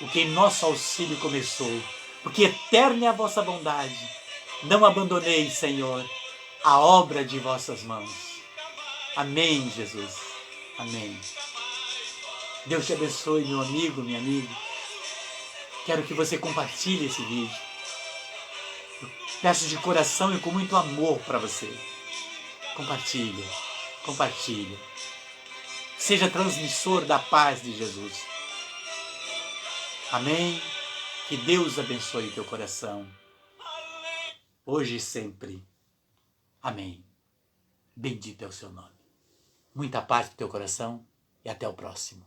o que em nosso auxílio começou. Porque eterna é a vossa bondade. Não abandonei, Senhor, a obra de vossas mãos. Amém, Jesus. Amém. Deus te abençoe, meu amigo, minha amiga. Quero que você compartilhe esse vídeo. Eu peço de coração e com muito amor para você. Compartilha, compartilha. Seja transmissor da paz de Jesus. Amém? Que Deus abençoe teu coração, hoje e sempre. Amém. Bendito é o seu nome. Muita paz no teu coração e até o próximo.